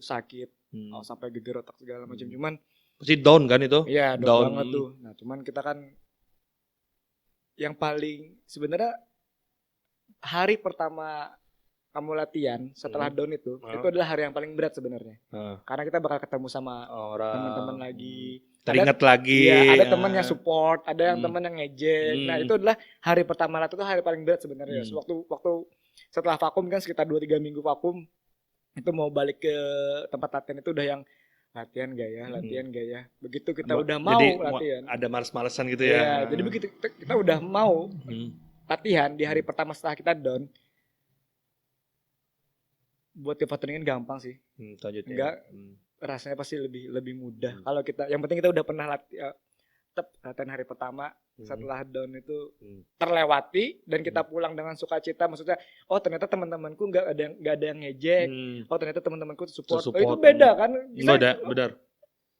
sakit, sampai geger otak segala macam. Cuman pasti down kan itu? Iya, down banget tuh. Nah, cuman kita kan yang paling sebenarnya hari pertama kamu latihan setelah down itu adalah hari yang paling berat sebenarnya. Karena kita bakal ketemu sama teman-teman lagi. Teringat lagi. Iya, ada teman yang support, ada yang teman yang ngejek. Nah, itu adalah hari pertama latihan itu hari paling berat sebenarnya. Waktu setelah vakum kan sekitar 2-3 minggu vakum, itu mau balik ke tempat latihan itu udah yang latihan gak ya, latihan gak ya. Begitu kita Mo- udah mau jadi latihan. ada males-malesan gitu Ya, ya. jadi begitu kita udah mau latihan di hari pertama setelah kita down, buat ke pertandingan gampang sih. Selanjutnya. Enggak, rasanya pasti lebih mudah. Kalau kita, yang penting kita udah pernah latihan hari pertama setelah down itu terlewati dan kita pulang dengan sukacita. Maksudnya, oh ternyata teman-temanku nggak ada yang ngejek. Oh ternyata teman-temanku support. Oh, itu beda kan? Beda, benar.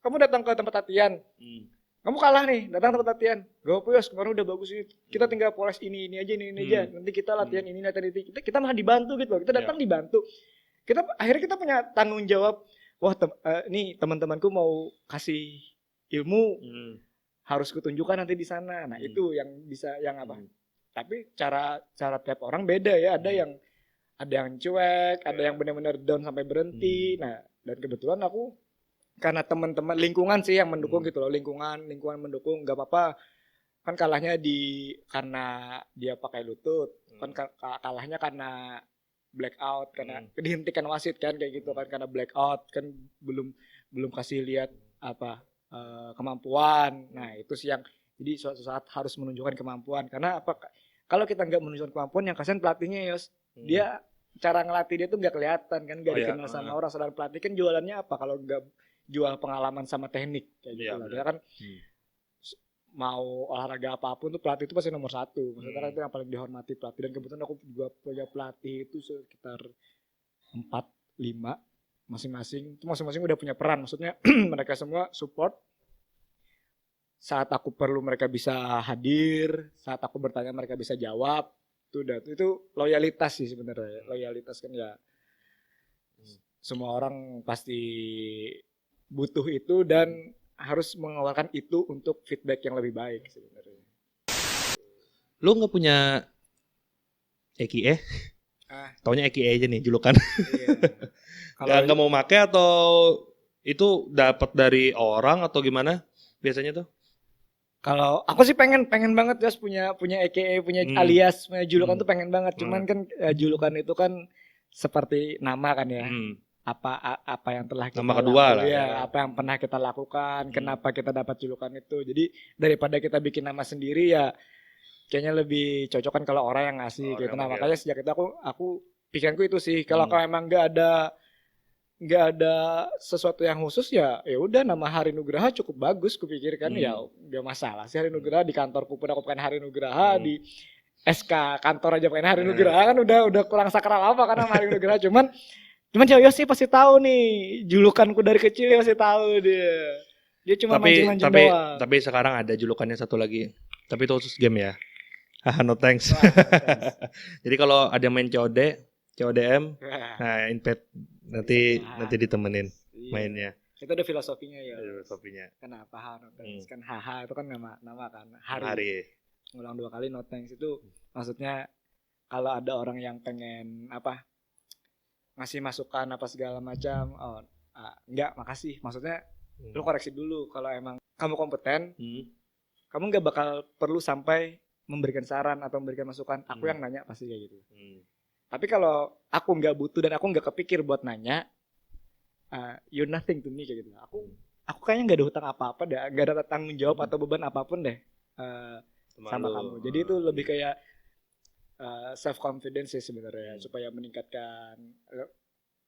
Kamu datang ke tempat latihan, kamu kalah nih, datang ke tempat latihan. Gak apa ya, sekarang udah bagus ini. Kita tinggal poles ini aja. Nanti kita latihan ini, latihan itu. Kita malah dibantu gitu loh. Kita datang dibantu. Akhirnya kita punya tanggung jawab. Wah, nih teman-temanku mau kasih ilmu, harus kutunjukkan nanti di sana. Nah, itu yang bisa yang apa? Tapi cara tiap orang beda ya. Ada yang cuek, ada yang benar-benar down sampai berhenti. Nah, dan kebetulan aku karena teman-teman lingkungan sih yang mendukung gitu loh, lingkungan mendukung, nggak apa-apa. Kan kalahnya karena dia pakai lutut, kan kalahnya karena blackout, karena dihentikan wasit kan kayak gitu kan, karena blackout kan belum kasih lihat kemampuan. Nah itu sih yang jadi suatu saat harus menunjukkan kemampuan, karena apa, kalau kita nggak menunjukkan kemampuan yang kasihan pelatihnya Yos, dia cara ngelatih dia tuh nggak kelihatan kan, nggak dikenal sama orang. Saudara pelatih kan jualannya apa kalau nggak jual pengalaman sama teknik kayak gitu lah. Dia kan mau olahraga apapun tuh pelatih itu pasti nomor satu. Maksudnya itu yang paling dihormati pelatih. Dan kebetulan aku juga punya pelatih itu sekitar 4-5 masing-masing. Itu masing-masing udah punya peran. Maksudnya mereka semua support. Saat aku perlu mereka bisa hadir. Saat aku bertanya mereka bisa jawab. Itu loyalitas sih sebenarnya. Loyalitas kan ya semua orang pasti butuh itu dan harus mengeluarkan itu untuk feedback yang lebih baik sebenarnya. Lu nggak punya EKE? Taunya EKE aja nih julukan. Iya. Nggak mau make atau itu dapat dari orang atau gimana biasanya tuh? Kalau aku sih pengen banget Jas punya EKE, punya alias, punya julukan tuh pengen banget. Cuman kan julukan itu kan seperti nama kan ya. Apa yang telah kita lakukan, apa yang pernah kita lakukan, kenapa kita dapat julukan itu. Jadi daripada kita bikin nama sendiri ya kayaknya lebih cocok kan kalau orang yang ngasih gitu. Nah makanya sejak itu aku pikiranku itu sih, kalau emang nggak ada sesuatu yang khusus ya udah nama Hari Nugraha cukup bagus kupikirkan. Ya nggak masalah sih Hari Nugraha, di kantorku pun aku pakai Hari Nugraha, di SK kantor aja pakai Hari Nugraha, kan udah kurang sakral apa karena Hari Nugraha. Cuman Yos sih pasti tahu nih julukanku dari kecil, dia pasti tahu dia. Dia cuma mancing-mancing doang. Tapi sekarang ada julukannya satu lagi. Tapi itu khusus game ya. Haha, no thanks. Jadi kalau ada main CODM, nah invite nanti ditemenin mainnya. Itu ada filosofinya ya. Filosofinya. Kenapa no thanks? Kan haha itu kan nama kan. Hari. Ngulang 2 kali no thanks itu maksudnya kalau ada orang yang pengen ngasih masukan apa segala macam, enggak, makasih. Maksudnya lu koreksi dulu, kalau emang kamu kompeten, kamu nggak bakal perlu sampai memberikan saran atau memberikan masukan. Aku yang nanya pasti kayak gitu. Tapi kalau aku nggak butuh dan aku nggak kepikir buat nanya, you're nothing to me kayak gitu. Aku kayaknya nggak ada hutang apa-apa deh, nggak ada tanggung jawab atau beban apapun deh sama kamu. Jadi itu lebih kayak self confidence sih sebenarnya, supaya meningkatkan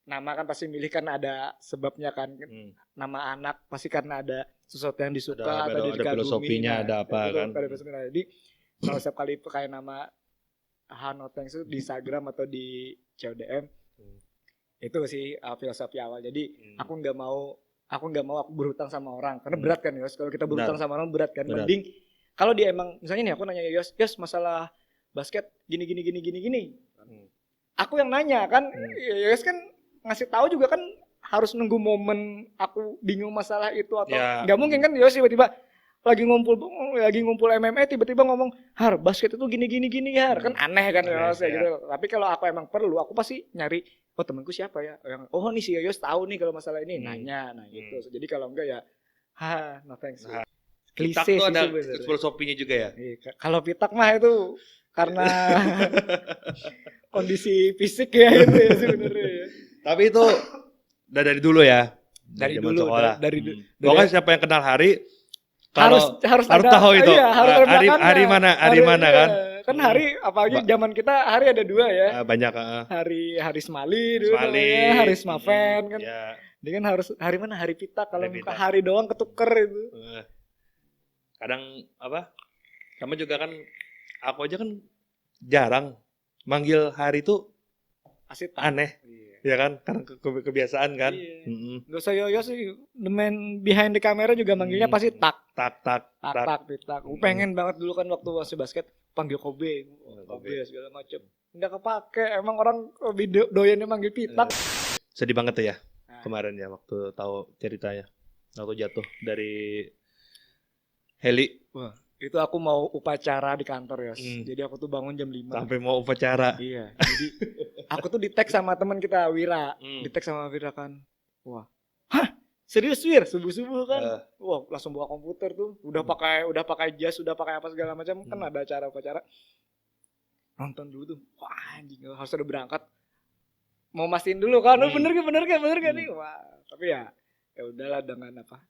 nama kan pasti milih kan ada sebabnya kan. Nama anak pasti karena ada sesuatu yang disuka atau dikagumi, filosofinya ada apa kan. Jadi kalau setiap kali kayak nama Hano Thanks itu di Instagram atau di CODM, itu sih filosofi awal. Jadi aku nggak mau aku berhutang sama orang karena berat kan Yos. Kalau kita berhutang sama orang berat kan. Mending kalau dia emang misalnya nih aku nanya Yos masalah basket gini. Aku yang nanya kan, Yos kan ngasih tahu juga kan harus nunggu momen aku bingung masalah itu atau nggak mungkin kan Yos tiba-tiba lagi ngumpul MMA tiba-tiba ngomong basket itu gini Har, kan aneh kan Yos gitu. Tapi kalau aku emang perlu, aku pasti nyari temanku siapa ya yang nih si Yos tahu nih kalau masalah ini, nanya gitu. Jadi kalau enggak ya no thanks. Pitak tuh ada filosofinya juga ya. Kalau pitak mah itu karena kondisi fisik ya itu ya sebenarnya. Tapi itu udah dari dulu ya. dari zaman dulu sekolah. dari Pokoknya siapa yang kenal Hari kalau harus harus ada, tahu itu. iya, harus ada hari belakangnya. hari mana iya. kan? Kan Hari apalagi zaman kita Hari ada 2 ya. Banyak Hari Smali dulu Smali, namanya, Hari Smaven kan. ya. Dia kan harus hari mana Hari Pita, kalau Hari muka Pita. Hari doang ketuker itu. Kadang apa? Sama juga kan aku aja kan jarang manggil Hari tuh Asik aneh. Iya. Ya kan? Karena kebiasaan kan. Iya. Gak usah Yoyo sih, the man behind the camera juga manggilnya pasti tak Pita. Gue pengen banget dulu kan waktu masih basket panggil Kobe segala macam. Nggak kepake, emang orang lebih doyannya manggil Pita. Sedih banget tuh ya kemarin ya waktu tahu ceritanya. Waktu jatuh dari heli. Wah, itu aku mau upacara di kantor ya. Jadi aku tuh bangun jam 5. Sampai mau upacara. Iya. Jadi aku tuh di-tag sama teman kita Wira. Di-tag sama Wira kan. Wah. Hah? Serius Wir? Subuh-subuh kan. Wah, langsung bawa komputer tuh. Udah pakai jas, udah pakai apa segala macam. Kan ada acara upacara. Nonton dulu tuh. Wah, anjing, harus udah berangkat. Mau mastiin dulu kan. Bener gak nih? Wah, tapi ya udahlah dengan apa?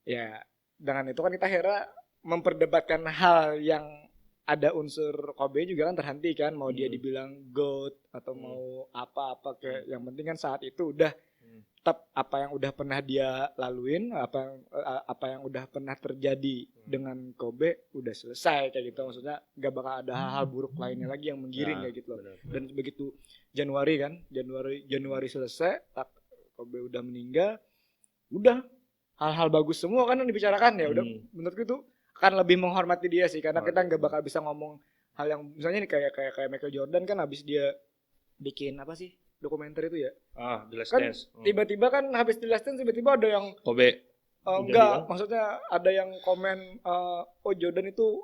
Ya, dengan itu kan kita akhirnya memperdebatkan hal yang ada unsur Kobe juga kan terhenti kan, mau dia dibilang GOAT atau mau apa-apa ke yang penting kan saat itu udah tetap apa yang udah pernah dia laluin, apa yang udah pernah terjadi dengan Kobe udah selesai kayak gitu, maksudnya gak bakal ada hal-hal buruk lainnya lagi yang menggiring kayak gitu loh. Dan begitu Januari selesai, Kobe udah meninggal, udah hal-hal bagus semua kan yang dibicarakan ya udah. Menurutku itu akan lebih menghormati dia sih, karena kita nggak bakal bisa ngomong hal yang misalnya nih kayak Michael Jordan kan habis dia bikin apa sih dokumenter itu ya, The Last kan Dance. tiba-tiba kan habis The Last Dance tiba-tiba ada yang Kobe enggak, maksudnya ada yang komen Jordan itu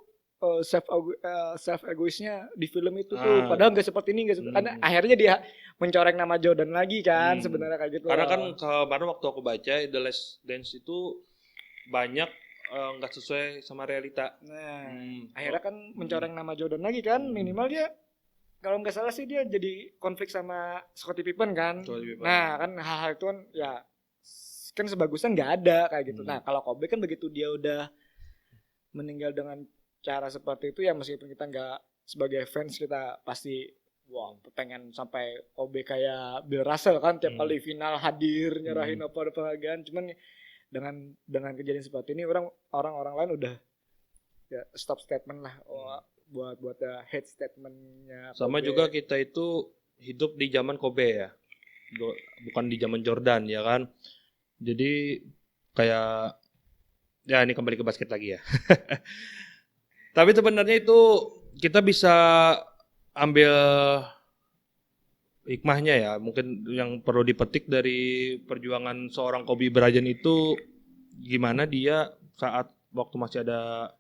self egoisnya di film itu tuh, padahal nggak seperti ini, karena akhirnya dia mencoreng nama Jordan lagi kan sebenarnya kayak gitu. Karena kan kemarin waktu aku baca The Last Dance itu banyak nggak sesuai sama realita. Nah, akhirnya kan mencoreng nama Jordan lagi kan, minimal dia kalau nggak salah sih dia jadi konflik sama Scottie Pippen kan. Nah kan hal-hal itu kan ya kan sebagusan nggak ada kayak gitu. Nah kalau Kobe kan begitu dia udah meninggal dengan cara seperti itu ya, meskipun kita nggak sebagai fans kita pasti pengen sampai Kobe kayak Bill Russell kan tiap kali final hadir nyerahin apa penghargaan. Cuman dengan kejadian seperti ini orang lain udah ya stop statement lah buat hate statementnya Kobe. Sama juga kita itu hidup di zaman Kobe ya, bukan di zaman Jordan ya kan. Jadi kayak ya ini kembali ke basket lagi ya. Tapi sebenarnya itu kita bisa ambil hikmahnya ya, mungkin yang perlu dipetik dari perjuangan seorang Kobe Bryant itu gimana dia saat waktu masih ada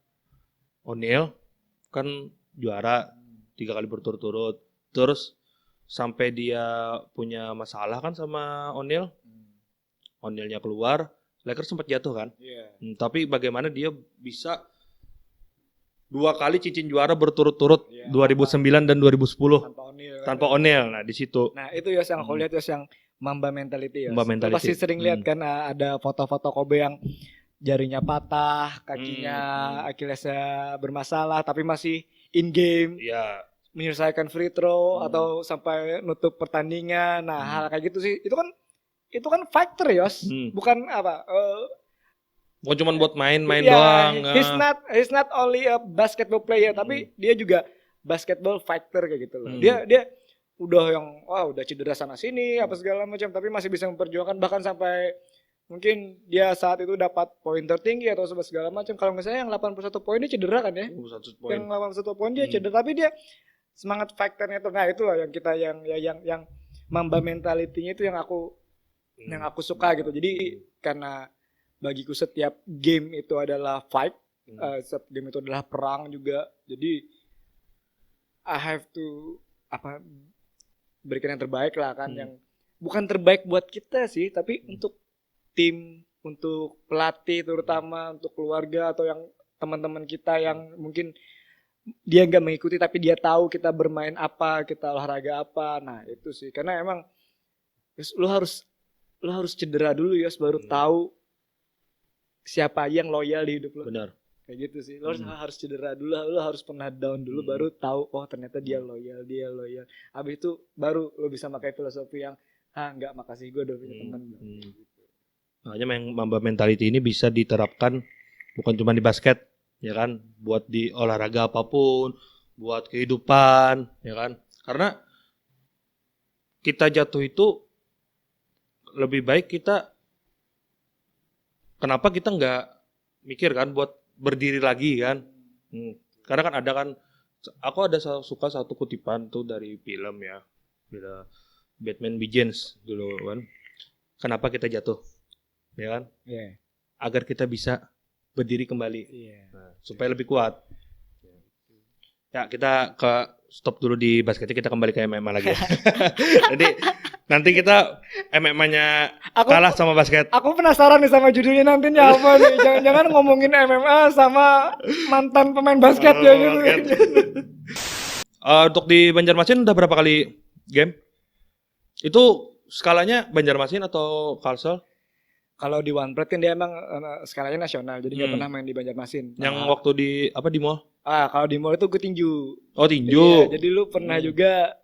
O'Neal kan juara 3 kali berturut-turut, terus sampai dia punya masalah kan sama O'Neal, O'Nealnya keluar, Lakers sempat jatuh kan, tapi bagaimana dia bisa 2 kali cincin juara berturut-turut 2009 dan 2010 tanpa O'Neal. Nah di situ. Nah itu ya yang aku lihat ya, yang Mamba mentality ya. Pasti sering lihat kan ada foto-foto Kobe yang jarinya patah, kakinya Achillesnya bermasalah, tapi masih in game, menyelesaikan free throw atau sampai nutup pertandingan. Nah hal kayak gitu sih, itu kan fighter Yos, bukan apa. Bukan cuma buat main-main doang. He's not only a basketball player, tapi dia juga basketball fighter kayak gitu loh. Dia udah cedera sana sini apa segala macam, tapi masih bisa memperjuangkan, bahkan sampai mungkin dia saat itu dapat poin tertinggi atau segala macam. Kalau nggak salah yang 81 poin dia cedera kan ya. Yang 81 poin dia cedera, tapi dia semangat fighternya tuh. Nah itulah yang kita yang Mamba mentality-nya itu yang aku suka gitu. Jadi karena bagiku setiap game itu adalah fight, setiap game itu adalah perang juga. Jadi I have to berikan yang terbaik lah kan, yang bukan terbaik buat kita sih, tapi untuk tim, untuk pelatih terutama, untuk keluarga atau yang teman-teman kita yang mungkin dia nggak mengikuti tapi dia tahu kita bermain apa, kita olahraga apa. Nah itu sih, karena emang lu harus lo harus cedera dulu Yos baru tahu siapa yang loyal di hidup lo. Benar. Kayak gitu sih. Lo harus cedera dulu, lo harus pernah down dulu baru tahu oh ternyata dia loyal. Habis itu baru lo bisa pakai filosofi yang enggak, makasih gue udah punya teman. Makanya Mamba mentality ini bisa diterapkan bukan cuma di basket, ya kan, buat di olahraga apapun, buat kehidupan, ya kan. Karena kita jatuh itu lebih baik kita, kenapa kita nggak mikir kan buat berdiri lagi kan? Karena kan ada kan, aku ada suka satu kutipan tuh dari film ya, Batman Begins dulu kan. Kenapa kita jatuh, ya kan? Yeah. Agar kita bisa berdiri kembali, supaya lebih kuat. Ya kita stop dulu di basketnya, kita kembali ke MMA lagi. Jadi nanti kita MMA-nya kalah sama basket. Aku penasaran nih sama judulnya nantinya apa nih. Jangan-jangan ngomongin MMA sama mantan pemain basket ya gitu. Untuk di Banjarmasin udah berapa kali game? Itu skalanya Banjarmasin atau Kalsel? Kalau di OnePlate kan dia emang skalanya nasional, jadi nggak pernah main di Banjarmasin. Yang waktu di mall? Kalau di mall itu gue tinju. Oh tinju. Iya, jadi lu pernah juga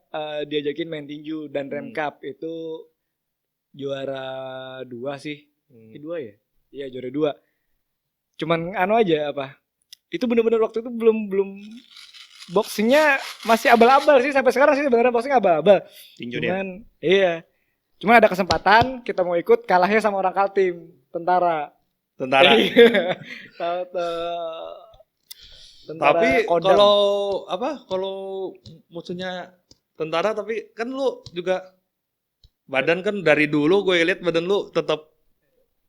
diajakin main tinju dan Rem Cup itu juara 2 sih. 2 ya? Iya juara 2. Cuman aja apa? Itu bener-bener waktu itu belum boxingnya masih abal-abal sih sampai sekarang sih sebenarnya boxing abal-abal. Tinju cuman dia. Iya. Cuman ada kesempatan kita mau ikut, kalahnya sama orang Kaltim, tentara. Tapi kalau musuhnya tentara, tapi kan lu juga badan kan dari dulu gue lihat badan lu tetap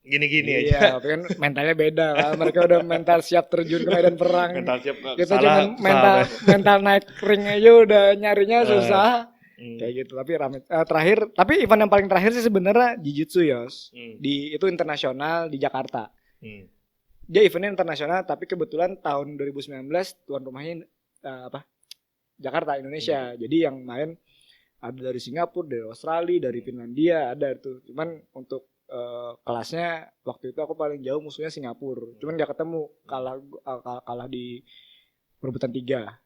gini-gini aja. Iya, tapi kan mentalnya beda kan. Mereka udah mental siap terjun ke medan perang. Mental siap. Kita cuma mental naik ring aja udah nyarinya susah. Kayak gitu. Tapi terakhir, tapi event yang paling terakhir sih sebenarnya Jiu-Jitsu Yos. Itu internasional di Jakarta. Dia eventnya internasional, tapi kebetulan tahun 2019 tuan rumahnya Jakarta, Indonesia. Jadi yang main ada dari Singapura, dari Australia, dari Finlandia, ada itu. Cuman untuk kelasnya waktu itu aku paling jauh musuhnya Singapura. Cuman gak ketemu, kalah di perebutan 3.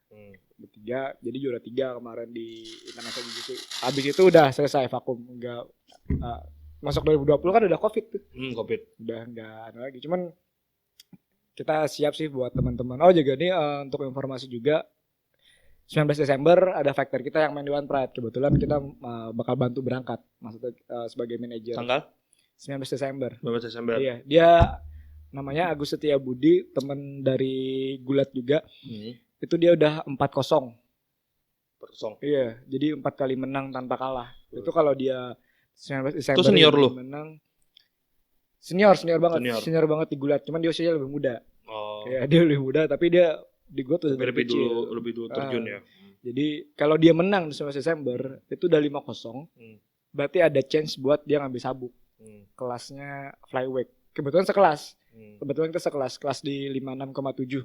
Jadi juara 3 kemarin di internasional gitu. Habis itu udah selesai vakum, enggak masuk 2020 kan udah Covid tuh. Covid. Udah enggak ada lagi. Cuman kita siap sih buat teman-teman. Oh juga nih untuk informasi juga 19 Desember ada factor kita yang main di One Pride. Kebetulan kita bakal bantu berangkat maksudnya sebagai manajer. Tanggal 19 Desember. 19 Desember. Iya, dia namanya Agus Setia Budi, teman dari Gulat juga. Itu dia udah 4-0. Iya, jadi 4 kali menang tanpa kalah. Itu kalau dia 19 Desember. Itu senior lu? Menang. Senior banget. Senior banget di Gulat. Cuman dia usianya lebih muda. Ya, dia lebih muda tapi dia di Gulat udah lebih dulu terjun ya. Jadi kalau dia menang di 19 Desember itu udah 5-0. Berarti ada chance buat dia ngambil sabuk. Kelasnya flyweight. Kebetulan sekelas. Kebetulan kita sekelas, kelas di 56,7.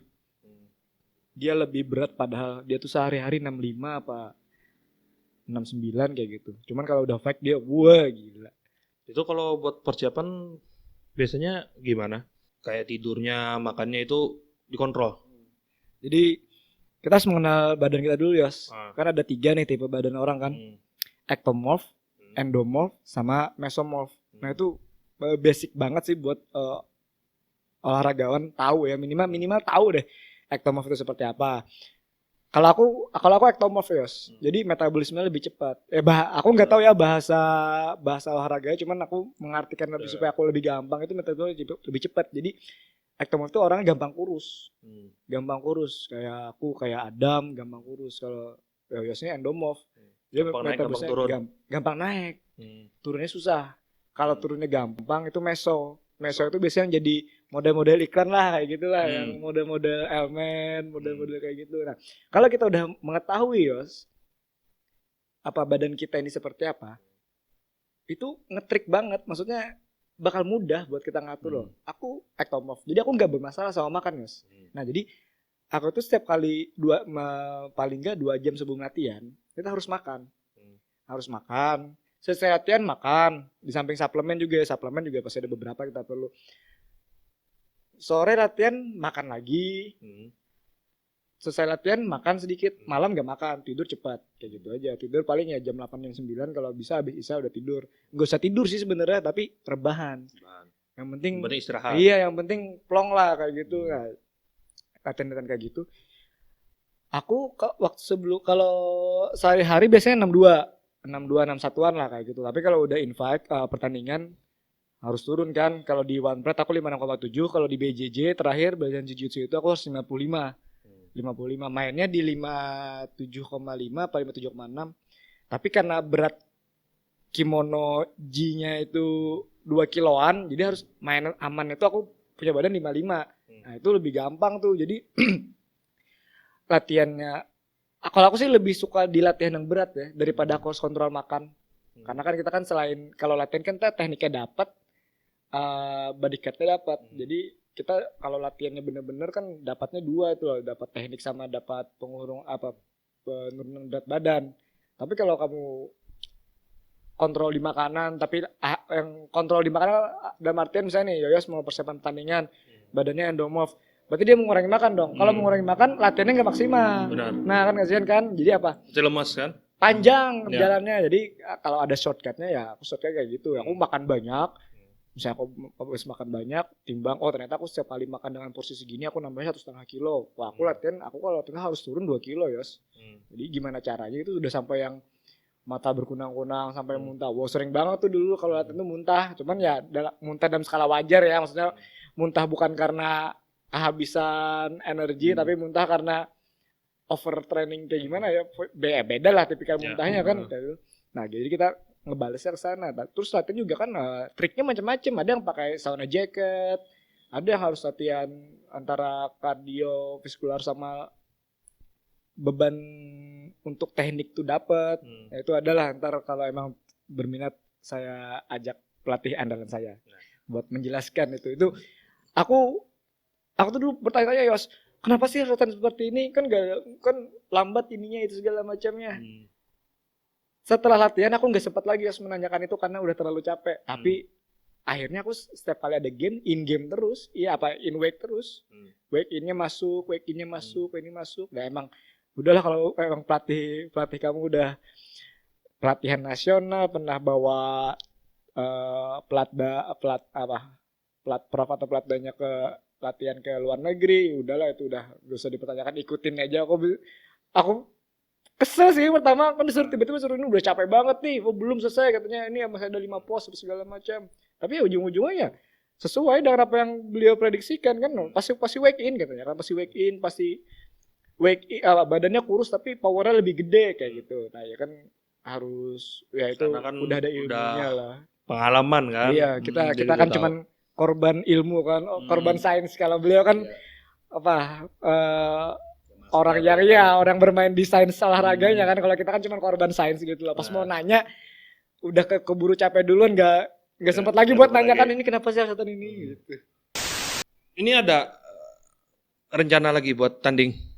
Dia lebih berat padahal dia tuh sehari-hari 65 apa 69 kayak gitu. Cuman kalau udah fight dia wah gila. Itu kalau buat persiapan biasanya gimana? Kayak tidurnya, makannya itu dikontrol. Jadi kita harus mengenal badan kita dulu Yos. Kan ada 3 nih tipe badan orang kan. Ectomorph, endomorph, sama mesomorph. Nah itu basic banget sih buat olahragawan tahu ya, minimal tahu deh ectomorph itu seperti apa. Kalau aku ectomorph Yos. Jadi metabolismenya lebih cepat. Aku nggak tahu ya bahasa olahraganya, cuman aku mengartikan lebih supaya aku lebih gampang itu metabolisme lebih cepat. Jadi ectomorph itu orangnya gampang kurus. Gampang kurus kayak aku, kayak Adam gampang kurus. Kalau Yosnya endomorph. Dia metabolismenya gampang naik. Turunnya susah. Kalau turunnya gampang itu meso. Meso itu biasanya jadi model-model iklan lah kayak gitulah, yang model-model elemen, model-model kayak gitu. Nah, kalau kita udah mengetahui Yos apa badan kita ini seperti apa, itu ngetrik banget, maksudnya bakal mudah buat kita ngatur loh. Aku ectomorph, jadi aku nggak bermasalah sama makan Yos. Nah jadi aku tuh setiap kali paling nggak 2 jam sebelum latihan kita harus makan, selesai latihan makan, di samping suplemen juga pasti ada beberapa kita perlu. Sore latihan makan lagi, selesai latihan makan sedikit, malam gak makan, tidur cepat, kayak gitu aja. Tidur paling ya jam 8 jam 9, kalau bisa habis isya udah tidur. Gak usah tidur sih sebenarnya, tapi rebahan. Yang penting istirahat. Iya, yang penting plong lah kayak gitu. Nah, latihan kayak gitu. Aku waktu sebelum, kalau sehari-hari biasanya 62 61-an lah kayak gitu. Tapi kalau udah invite pertandingan harus turun kan. Kalau di One Pride aku 56,7, kalau di BJJ terakhir belajar jiu-jitsu itu aku harus 55. Mainnya di 57,5 atau 57,6. Tapi karena berat kimono G-nya itu 2 kiloan, jadi harus main aman itu aku punya badan 55. Nah, itu lebih gampang tuh. Jadi latihannya, kalau aku sih lebih suka di latihan yang berat ya daripada aku harus kontrol makan. Karena kan kita kan selain kalau latihan kan kita tekniknya dapat, body catnya dapat. Jadi kita kalau latihannya bener-bener kan dapatnya 2 itu loh, dapat teknik sama dapat penurunan berat badan. Tapi kalau kamu kontrol di makanan, tapi yang kontrol di makanan dalam artian misalnya nih Yoyos mau persiapan pertandingan, badannya endomorph, berarti dia mengurangi makan dong. Kalau mengurangi makan, latihannya nggak maksimal. Benar. Nah kan kasihan kan, jadi apa? Lemas kan? Panjang jalannya, jadi kalau ada shortcutnya ya aku shortcut kayak gitu. Aku makan banyak, misalnya aku habis makan banyak, timbang ternyata aku setiap kali makan dengan porsi segini aku nambahnya 1,5 kilo. Wah aku kalau latihan harus turun 2 kilo Yos. Jadi gimana caranya itu udah sampai yang mata berkunang-kunang sampai muntah. Wow, sering banget tuh dulu kalau latihan tuh muntah. Cuman ya muntah dalam skala wajar ya. Maksudnya muntah bukan karena kehabisan energi, tapi muntah karena overtraining kayak gimana ya. Beda lah tipikal muntahnya kan. Nah, jadi kita ngebalesnya ke sana. Terus latihan juga kan triknya macam-macam. Ada yang pakai sauna jacket, ada yang harus latihan antara kardiovaskular sama beban untuk teknik tuh dapat. Nah, itu adalah ntar kalau emang berminat saya ajak pelatih andalan saya buat menjelaskan itu. Aku tuh dulu bertanya-tanya Yos, kenapa sih latihan seperti ini kan lambat ininya itu segala macamnya. Setelah latihan aku nggak sempat lagi Yos menanyakan itu karena udah terlalu capek. Tapi akhirnya aku setiap kali ada game, in game terus, in wake terus. Wake innya masuk, wake innya masuk, wake ini masuk. Nah emang udahlah kalau emang pelatih kamu udah pelatihan nasional, pernah bawa plat prof atau platdanya ke latihan ke luar negeri, udahlah itu udah gak usah dipertanyakan, ikutin aja. Aku kesel sih pertama kan tiba-tiba suruh ini udah capek banget nih, belum selesai katanya, ini masih ada 5 pos segala macam. Tapi ya ujung-ujungnya sesuai dengan apa yang beliau prediksikan kan, pasti wake in katanya kan, pasti badannya kurus tapi powernya lebih gede kayak gitu. Nah ya kan harus ya itu kan udah ada ilmunya lah, pengalaman kan. Iya kita kan cuman korban ilmu kan, korban sains. Kalau beliau kan orang bermain di sains olahraganya kan. Kalau kita kan cuma korban sains gitu loh. Pas mau nanya udah keburu capek duluan, nggak sempat lagi buat nanyakan ini kenapa sih kesehatan ini gitu. Ini ada rencana lagi buat tanding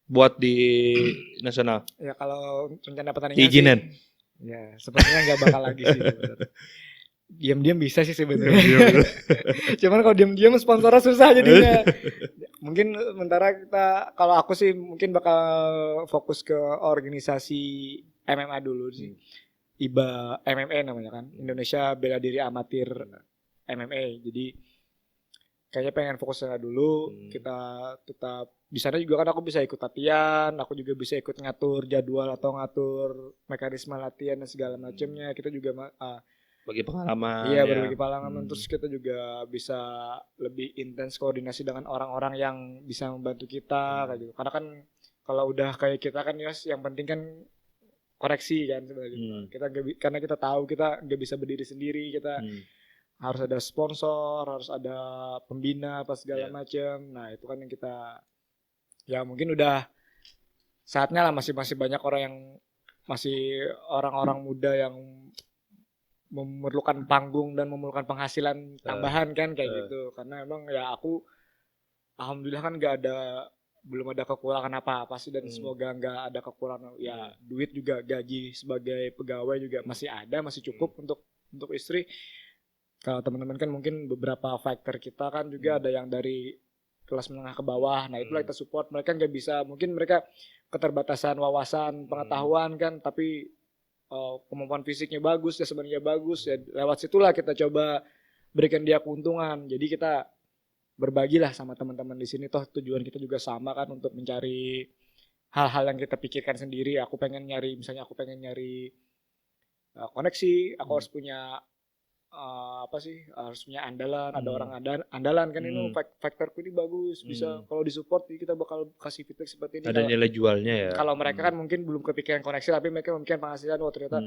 buat di nasional? Ya kalau rencana pertandingan izinan sih, ya sepertinya nggak bakal lagi sih. Diam-diam bisa sih sebenarnya. Cuman kalau diam-diam sponsornya susah jadinya. Mungkin sementara kalau aku sih mungkin bakal fokus ke organisasi MMA dulu sih. IBA MMA namanya kan, Indonesia Bela Diri Amatir MMA. Jadi kayaknya pengen fokus sana dulu. Kita tetap di sana juga kan aku bisa ikut latihan, aku juga bisa ikut ngatur jadwal atau ngatur mekanisme latihan dan segala macamnya. Kita juga bagi pengalaman. Iya, berbagi pengalaman. Terus kita juga bisa lebih intens koordinasi dengan orang-orang yang bisa membantu kita kayak gitu. Karena kan kalau udah kayak kita kan Yos, yang penting kan koreksi kan sebenarnya. Karena kita tahu kita nggak bisa berdiri sendiri, kita harus ada sponsor, harus ada pembina apa segala macam. Nah, itu kan yang kita ya mungkin udah saatnya lah, masih banyak orang-orang muda yang memerlukan panggung dan memerlukan penghasilan tambahan kan kayak gitu. Karena emang ya aku alhamdulillah kan gak ada belum ada kekurangan apa-apa sih, dan semoga nggak ada kekurangan ya. Duit juga, gaji sebagai pegawai juga masih ada, masih cukup untuk istri. Kalau teman-teman kan mungkin beberapa factor kita kan juga ada yang dari kelas menengah ke bawah. Nah itulah kita support. Mereka nggak bisa, mungkin mereka keterbatasan wawasan pengetahuan kan, tapi kemampuan fisiknya bagus, ya sebenarnya bagus ya. Lewat situlah kita coba berikan dia keuntungan. Jadi kita berbagilah sama teman-teman di sini, toh tujuan kita juga sama kan, untuk mencari hal-hal yang kita pikirkan sendiri. Aku pengen nyari koneksi, aku harus punya harus punya andalan, ada orang andalan kan. Ini faktorku ini bagus, bisa kalau disupport kita bakal kasih feedback seperti ini. Ada nilai jualnya ya. Kalau mereka kan mungkin belum kepikiran koneksi, tapi mereka mungkin penghasilan, ternyata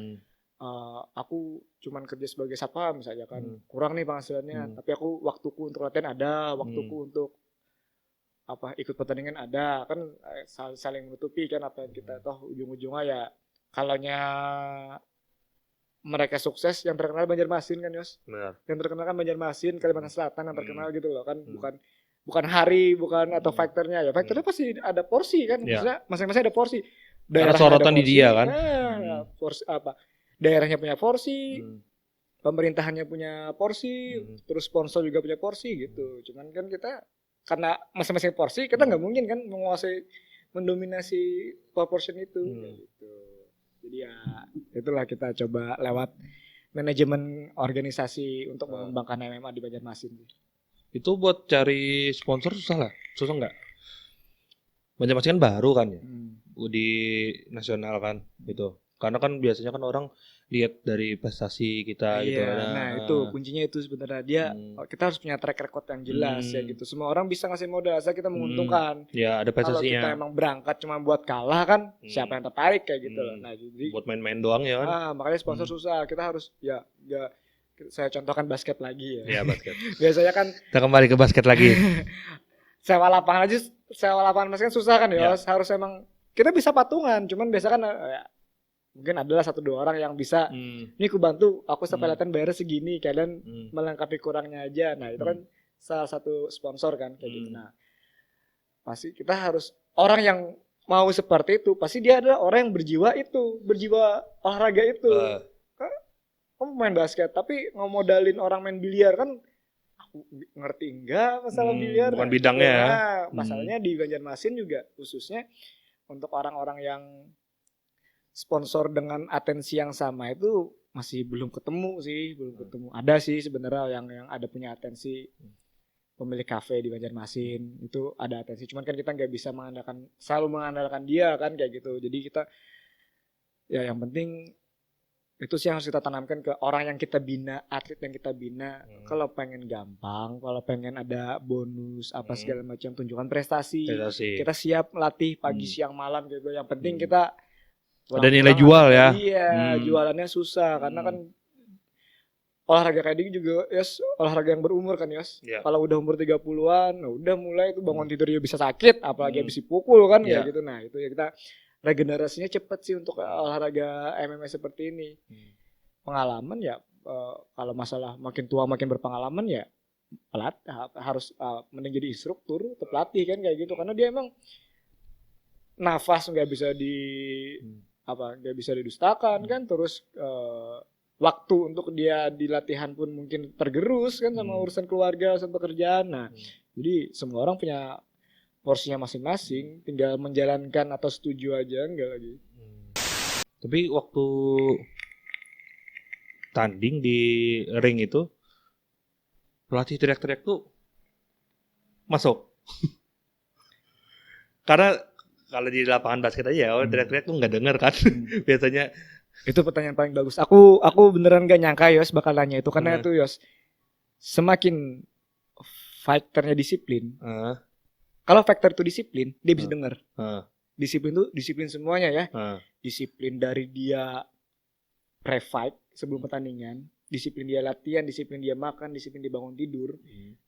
aku cuman kerja sebagai satpam misalnya kan, kurang nih penghasilannya, tapi aku waktuku untuk latihan ada, waktuku untuk ikut pertandingan ada kan, saling menutupi kan apa yang kita, toh ujung-ujungnya ya kalaunya mereka sukses, yang terkenal Banjarmasin kan Yos. Benar. Yang terkenal kan Banjarmasin, Kalimantan Selatan yang terkenal gitu loh kan, bukan hari, bukan atau faktornya ya, faktornya pasti ada porsi kan, maksudnya masing-masing ada porsi. Karena sorotan di dia kan. Porsi daerahnya punya porsi, pemerintahannya punya porsi, terus sponsor juga punya porsi gitu. Cuman kan kita karena masing-masing porsi, kita nggak mungkin kan menguasai, mendominasi proportion itu. Gitu. Jadi ya itulah kita coba lewat manajemen organisasi untuk mengembangkan MMA di Banjarmasin. Itu buat cari sponsor susah nggak? Banjarmasin kan baru kan ya, di nasional kan gitu. Karena kan biasanya kan orang lihat dari prestasi kita gitu. Nah itu kuncinya itu sebenarnya, kita harus punya track record yang jelas ya gitu. Semua orang bisa ngasih modal asal kita menguntungkan. Ya ada prestasinya. Kalau kita emang berangkat cuma buat kalah kan, siapa yang tertarik kayak gitu loh. Nah jadi buat main-main doang ya kan. Makanya sponsor susah. Kita harus saya contohkan basket lagi ya. Iya basket. Biasanya kan kita kembali ke basket lagi. sewa lapangan basket susah kan ya. Harus emang kita bisa patungan, cuman biasa kan mungkin adalah 1-2 orang yang bisa, ini aku bantu, aku sampai latihan bayar segini, kalian melengkapi kurangnya aja. Nah itu kan salah satu sponsor kan kayak gitu. Nah pasti kita harus, orang yang mau seperti itu pasti dia adalah orang yang berjiwa olahraga itu. Kamu main basket tapi ngomodalin orang main biliar kan, aku ngerti enggak masalah biliar, bukan bidangnya ya. Masalahnya di Banjarmasin juga khususnya untuk orang-orang yang sponsor dengan atensi yang sama itu masih belum ketemu. Ada sih sebenarnya yang ada punya atensi, pemilik kafe di Banjarmasin itu ada atensi, cuman kan kita nggak bisa selalu mengandalkan dia kan kayak gitu. Jadi kita ya yang penting itu sih yang harus kita tanamkan ke orang yang kita bina, atlet yang kita bina. Kalau pengen gampang, kalau pengen ada bonus apa segala macam, tunjukkan prestasi. Kita siap latih pagi siang malam gitu. Yang penting kita ada nilai jual ya. Iya, jualannya susah karena kan olahraga kayak gini juga olahraga yang berumur kan Kalau udah umur 30-an, udah mulai itu bangun tidurnya bisa sakit, apalagi habis dipukul kan kayak gitu. Nah, itu ya kita regenerasinya cepet sih untuk olahraga MMA seperti ini. Pengalaman ya, kalau masalah makin tua makin berpengalaman ya harus mending jadi instruktur atau pelatih kan kayak gitu, karena dia emang nafas nggak bisa didustakan kan, terus waktu untuk dia di latihan pun mungkin tergerus kan sama urusan keluarga, sama pekerjaan. Nah, jadi semua orang punya porsinya masing-masing, tinggal menjalankan atau setuju aja, enggak lagi. Tapi waktu tanding di ring itu pelatih teriak-teriak tuh masuk. Karena kalau di lapangan basket aja orang teriak-teriak tuh nggak denger kan. Biasanya itu pertanyaan paling bagus. Aku beneran gak nyangka Yos bakal nanya itu, karena itu Yos, semakin fighternya disiplin, kalau fighter itu disiplin, dia bisa denger. Disiplin itu disiplin semuanya ya. Disiplin dari dia pre-fight sebelum pertandingan, disiplin dia latihan, disiplin dia makan, disiplin dia bangun tidur,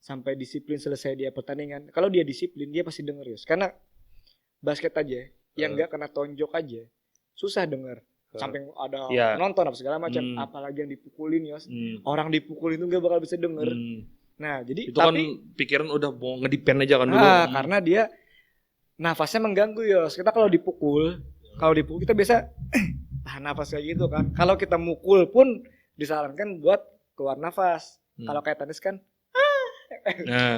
sampai disiplin selesai dia pertandingan. Kalau dia disiplin, dia pasti denger Yos. Karena basket aja yang nggak kena tonjok aja susah denger, samping ada nonton apa segala macam, apalagi yang dipukulin Yos. Orang dipukulin itu nggak bakal bisa denger. Nah jadi itu tapi kan pikiran udah mau ngedipen aja kan dulu. Karena dia nafasnya mengganggu Yos. Kita kalau dipukul kita biasa tahan nafas kayak gitu kan. Kalau kita mukul pun disarankan buat keluar nafas. Kalau kayak tenis kan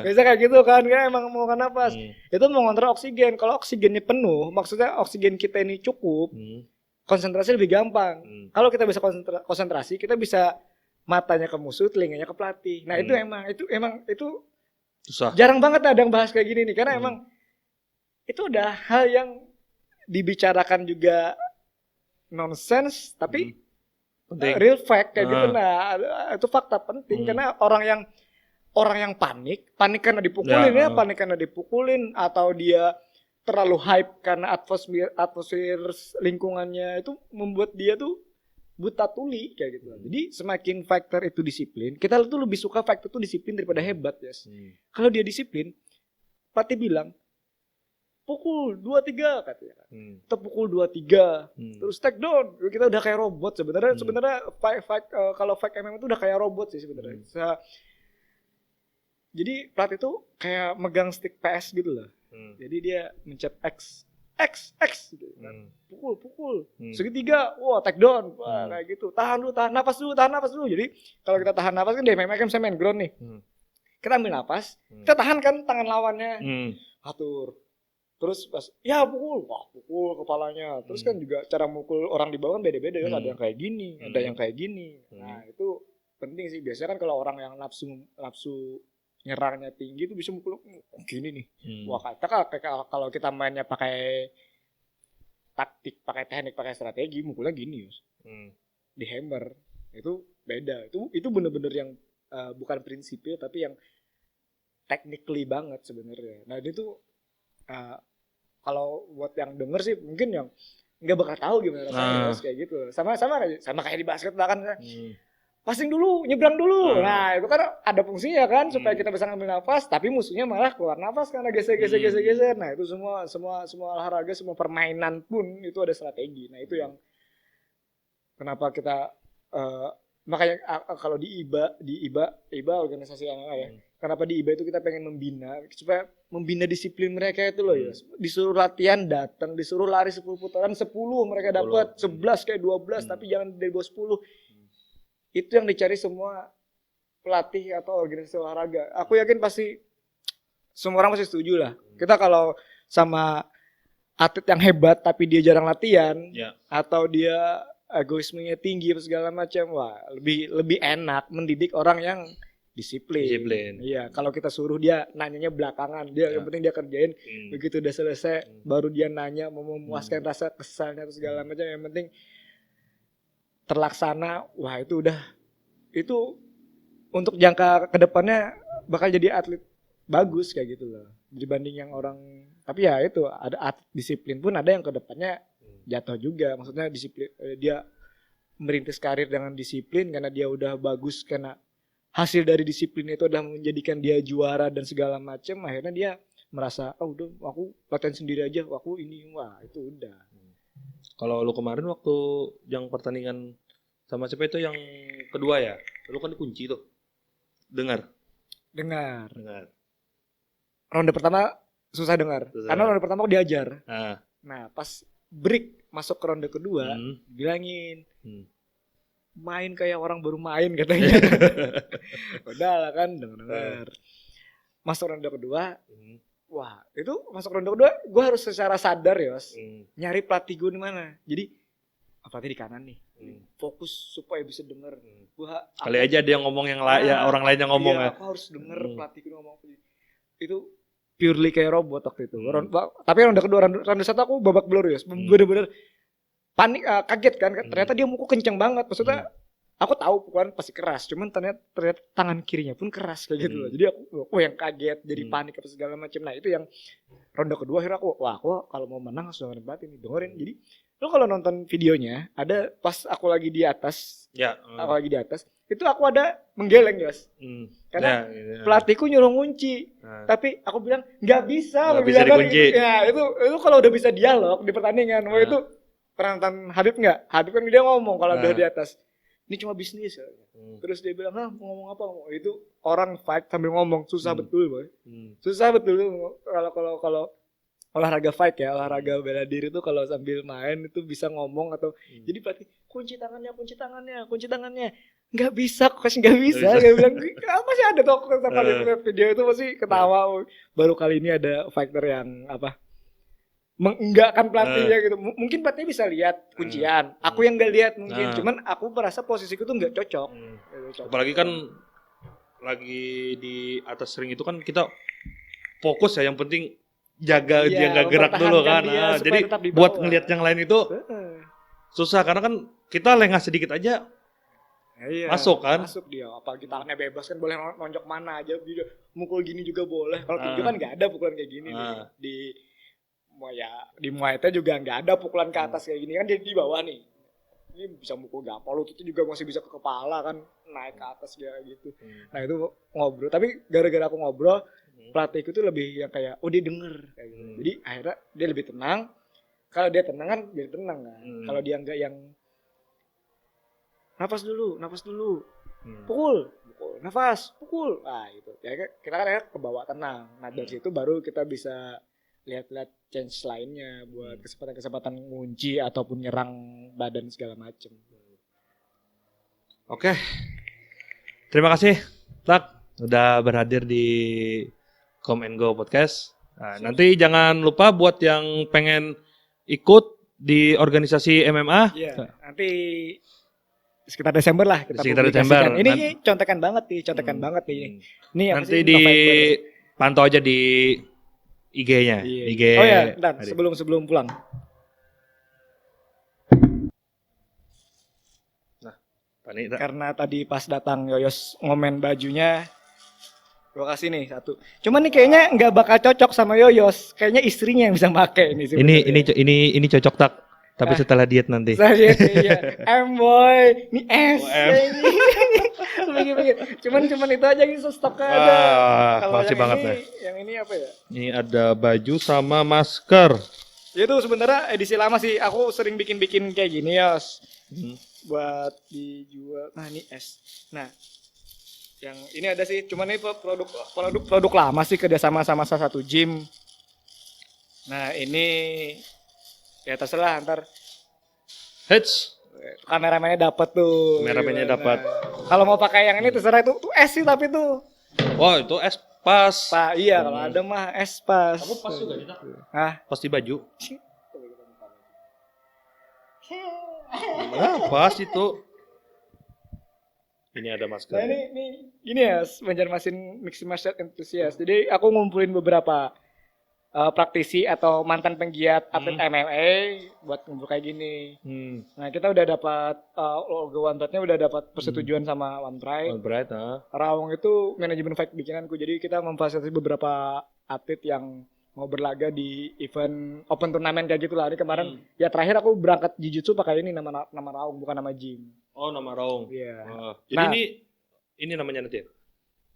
biasa kayak gitu kan, kayak emang mau kan nafas. Itu mengontrol oksigen. Kalau oksigennya penuh, maksudnya oksigen kita ini cukup, konsentrasi lebih gampang. Kalau kita bisa konsentrasi, kita bisa matanya ke musuh, telinganya ke pelatih. Nah, itu susah. Jarang banget ada yang bahas kayak gini nih, karena emang itu udah hal yang dibicarakan juga nonsense, tapi real fact kayak gitu. Nah, itu fakta penting karena orang yang panik karena dipukulin panik karena dipukulin, atau dia terlalu hype karena atmosfer lingkungannya itu membuat dia tuh buta tuli kayak gitu. Jadi semakin fighter itu disiplin, kita tuh lebih suka fighter itu disiplin daripada hebat, Yes. Kalau dia disiplin, pelatih bilang pukul 2-3 katanya kan. Kita pukul 2-3, terus take down. Kita udah kayak robot sebenarnya. Kalau fight MMA itu udah kayak robot sih sebenarnya. Jadi pelatih itu kayak megang stick PS gitu loh. Jadi dia mencet X gitu kan. Pukul. Segitiga, take down. Wah, kayak gitu. Tahan nafas dulu. Jadi kalau kita tahan nafas kan di MMA kan saya main ground nih. Kita ambil nafas, kita tahan kan tangan lawannya. Atur. Terus pas pukul kepalanya. Terus kan juga cara mukul orang di bawah kan beda-beda kan. Ada yang kayak gini, ada yang kayak gini. Nah, itu penting sih. Biasanya kan kalau orang yang nafsu nyerangnya tinggi itu bisa mukul gini nih. Wah, kalau kita mainnya pakai taktik, pakai teknik, pakai strategi, mukulnya gini, Yos. Di hammer. Itu beda. Itu bener-bener yang bukan prinsipil tapi yang technically banget sebenarnya. Nah, itu kalau buat yang denger sih mungkin yang nggak bakal tahu gimana rasanya kayak gitu. Sama kayak di basket lah kan. Passing dulu, nyebrang dulu. Nah, itu kan ada fungsinya kan supaya kita bisa ngambil nafas, tapi musuhnya malah keluar nafas karena geser. Nah, itu semua olahraga, semua permainan pun itu ada strategi. Nah, itu yang kenapa kita makanya kalau di IBA organisasi MMA ya. Kenapa di IBA itu kita pengen supaya membina disiplin mereka itu loh ya. Disuruh latihan datang, disuruh lari 10 putaran 10 mereka dapat, 11 kayak 12 tapi jangan dari bawah 10. Itu yang dicari semua pelatih atau organisasi olahraga. Aku yakin pasti semua orang pasti setuju lah. Kita kalau sama atlet yang hebat tapi dia jarang latihan, atau dia egoismenya tinggi atau segala macam, wah lebih enak mendidik orang yang disiplin. Iya, kalau kita suruh dia nanyanya belakangan, yang penting dia kerjain, begitu udah selesai baru dia nanya, mau memuaskan rasa kesalnya atau segala macam, yang penting terlaksana. Wah, itu untuk jangka kedepannya bakal jadi atlet bagus kayak gitu loh, dibanding yang orang. Tapi ya itu ada atlet disiplin pun ada yang kedepannya jatuh juga, maksudnya disiplin, dia merintis karir dengan disiplin karena dia udah bagus, karena hasil dari disiplin itu udah menjadikan dia juara dan segala macam, akhirnya dia merasa udah aku latihan sendiri aja, aku ini, wah itu udah. Kalau lu kemarin waktu yang pertandingan sama siapa itu yang kedua ya, lu kan dikunci tuh, dengar. Ronde pertama susah dengar. Karena ronde pertama aku diajar. Nah, pas break masuk ke ronde kedua, bilangin main kayak orang baru main katanya. Udah lah kan dengar. Masuk ronde kedua, wah itu masuk ronde kedua, gue harus secara sadar Yos, nyari pelatih gue di mana. Jadi pelatih di kanan nih, fokus supaya bisa denger. Kali aja dia ngomong yang ya orang lain yang ngomong ya. Aku harus denger pelatih gue ngomong. Itu purely kayak robot waktu itu. Tapi ronde kedua, ronde satu aku babak belur Yos, bener-bener panik, kaget kan. Ternyata dia mukul kenceng banget. Maksudnya aku tahu pukulan pasti keras, cuman ternyata tangan kirinya pun keras kayak gitu loh. Jadi aku yang kaget, jadi panik apa segala macam. Nah, itu yang ronde kedua akhirnya aku kalau mau menang harus dengerin. Jadi lo kalau nonton videonya ada pas aku lagi di atas, itu aku ada menggeleng Yos. Karena pelatihku nyuruh ngunci, tapi aku bilang nggak bisa dikunci. Ya itu kalau udah bisa dialog di pertandingan, itu pernah nonton Habib nggak? Habib kan dia ngomong kalau udah di atas, ini cuma bisnis. Terus dia bilang, mau ngomong apa? Itu orang fight sambil ngomong, susah betul boy. Susah betul kalau olahraga fight ya, olahraga bela diri tuh kalau sambil main itu bisa ngomong atau jadi pelatih kunci tangannya. Nggak bisa, coach nggak bisa. Dia bilang, apa sih ada tuh setiap kali lihat video itu pasti ketawa. Baru kali ini ada fighter yang apa mengenggakkan pelatihnya gitu. Mungkin pelatih bisa lihat kuncian. Aku yang nggak lihat mungkin. Cuman aku merasa posisiku tuh nggak cocok. Apalagi kan lagi di atas ring itu kan kita fokus ya. Yang penting jaga dia nggak gerak dulu kan. Jadi buat ngelihat yang lain itu susah karena kan kita lengah sedikit aja. Masuk kan? Masuk dia. Apalagi tangannya bebas kan boleh nonjok mana aja. Mukul gini juga boleh. Kalau tinju kan nggak ada pukulan kayak gini di Muay Thai juga nggak ada pukulan ke atas kayak gini kan dia di bawah nih. Ini bisa mukul gampang, lutut itu juga masih bisa ke kepala kan naik ke atas dia gitu. Nah itu ngobrol. Tapi gara-gara aku ngobrol pelatihku tuh lebih yang kayak dia denger kayak gitu. Jadi akhirnya dia lebih tenang. Kalau dia tenang kan dia tenang kan. Kalau dia nggak yang nafas dulu, pukul, nafas, pukul, gitu. Ya kita kan akhirnya kebawa tenang. Nah dari situ baru kita bisa lihat-lihat change lainnya buat kesempatan-kesempatan ngunci ataupun nyerang badan segala macem. Oke, terima kasih Tak udah berhadir di Come and Go Podcast. Nah, nanti jangan lupa buat yang pengen ikut di organisasi MMA. Iya, nanti sekitar Desember lah kita sekitar Desember. Ini contekan banget nih. Ini nanti dipantau aja di IG-nya. Iya. IG. Oh ya, bentar, sebelum pulang. Nah, karena tadi pas datang Yoyos ngomen bajunya, gua kasih nih satu. Cuman nih kayaknya nggak bakal cocok sama Yoyos. Kayaknya istrinya yang bisa pakai ini. Ini cocok Tak. Tapi setelah diet nanti. Setelah diet, iya. Boy, ini S. Cuman itu aja gitu stoknya ada. Masih banget nih. Yang ini apa ya? Ini ada baju sama masker. Itu sebenarnya edisi lama sih. Aku sering bikin kayak gini ya. Buat dijual. Nah, ini S. Nah, yang ini ada sih. Cuman ini produk lama sih kerjasama sama salah satu gym. Nah, ini ya terserah ntar kameramennya dapat tuh. Kameramennya dapat. Kalau mau pakai yang ini terserah tuh S sih tapi tuh. Wow, itu S pas. Pak, iya kalau ada mah S pas. Kamu pas juga kita. Pas di baju. Pas itu. Ini ada masker. Nah, ini gini ya, Banjarmasin Mixed Martial Enthusiast. Jadi aku ngumpulin beberapa praktisi atau mantan penggiat atlet MMA buat ngumpul kayak gini. Nah kita udah dapat logo One Pride-nya udah dapat persetujuan sama One Pride. Raung itu manajemen fight bikinanku. Jadi kita memfasilitasi beberapa atlet yang mau berlaga di event open turnamen kayak gitu lah. Ini kemarin ya terakhir aku berangkat jiu-jitsu pakai ini nama Raung bukan nama gym. Oh nama Raung. Iya. Jadi ini namanya nanti.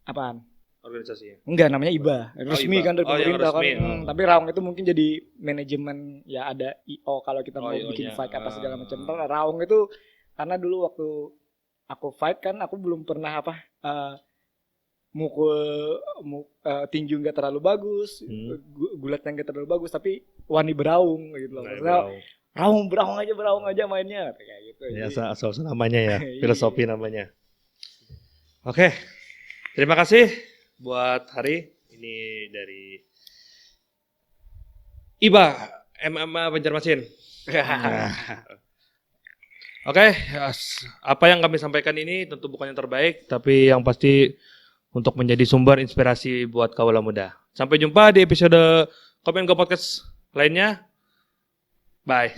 Apaan? Organisasinya? Enggak, namanya IBA. Resmi kan dari pemerintah kan. Tapi Raung itu mungkin jadi manajemen ya ada IO kalau kita mau bikin fight apa segala macam. Raung itu karena dulu waktu aku fight kan aku belum pernah mukul tinju nggak terlalu bagus, gulatnya nggak terlalu bagus, tapi wani beraung gitu loh. Beraung aja mainnya kayak gitu. Ya asal namanya ya, filosofi namanya. Oke. Terima kasih buat hari ini dari IBA MMA Banjarmasin. Oke, apa yang kami sampaikan ini tentu bukan yang terbaik, tapi yang pasti untuk menjadi sumber inspirasi buat kaula muda. Sampai jumpa di episode Come and Go Podcast lainnya. Bye.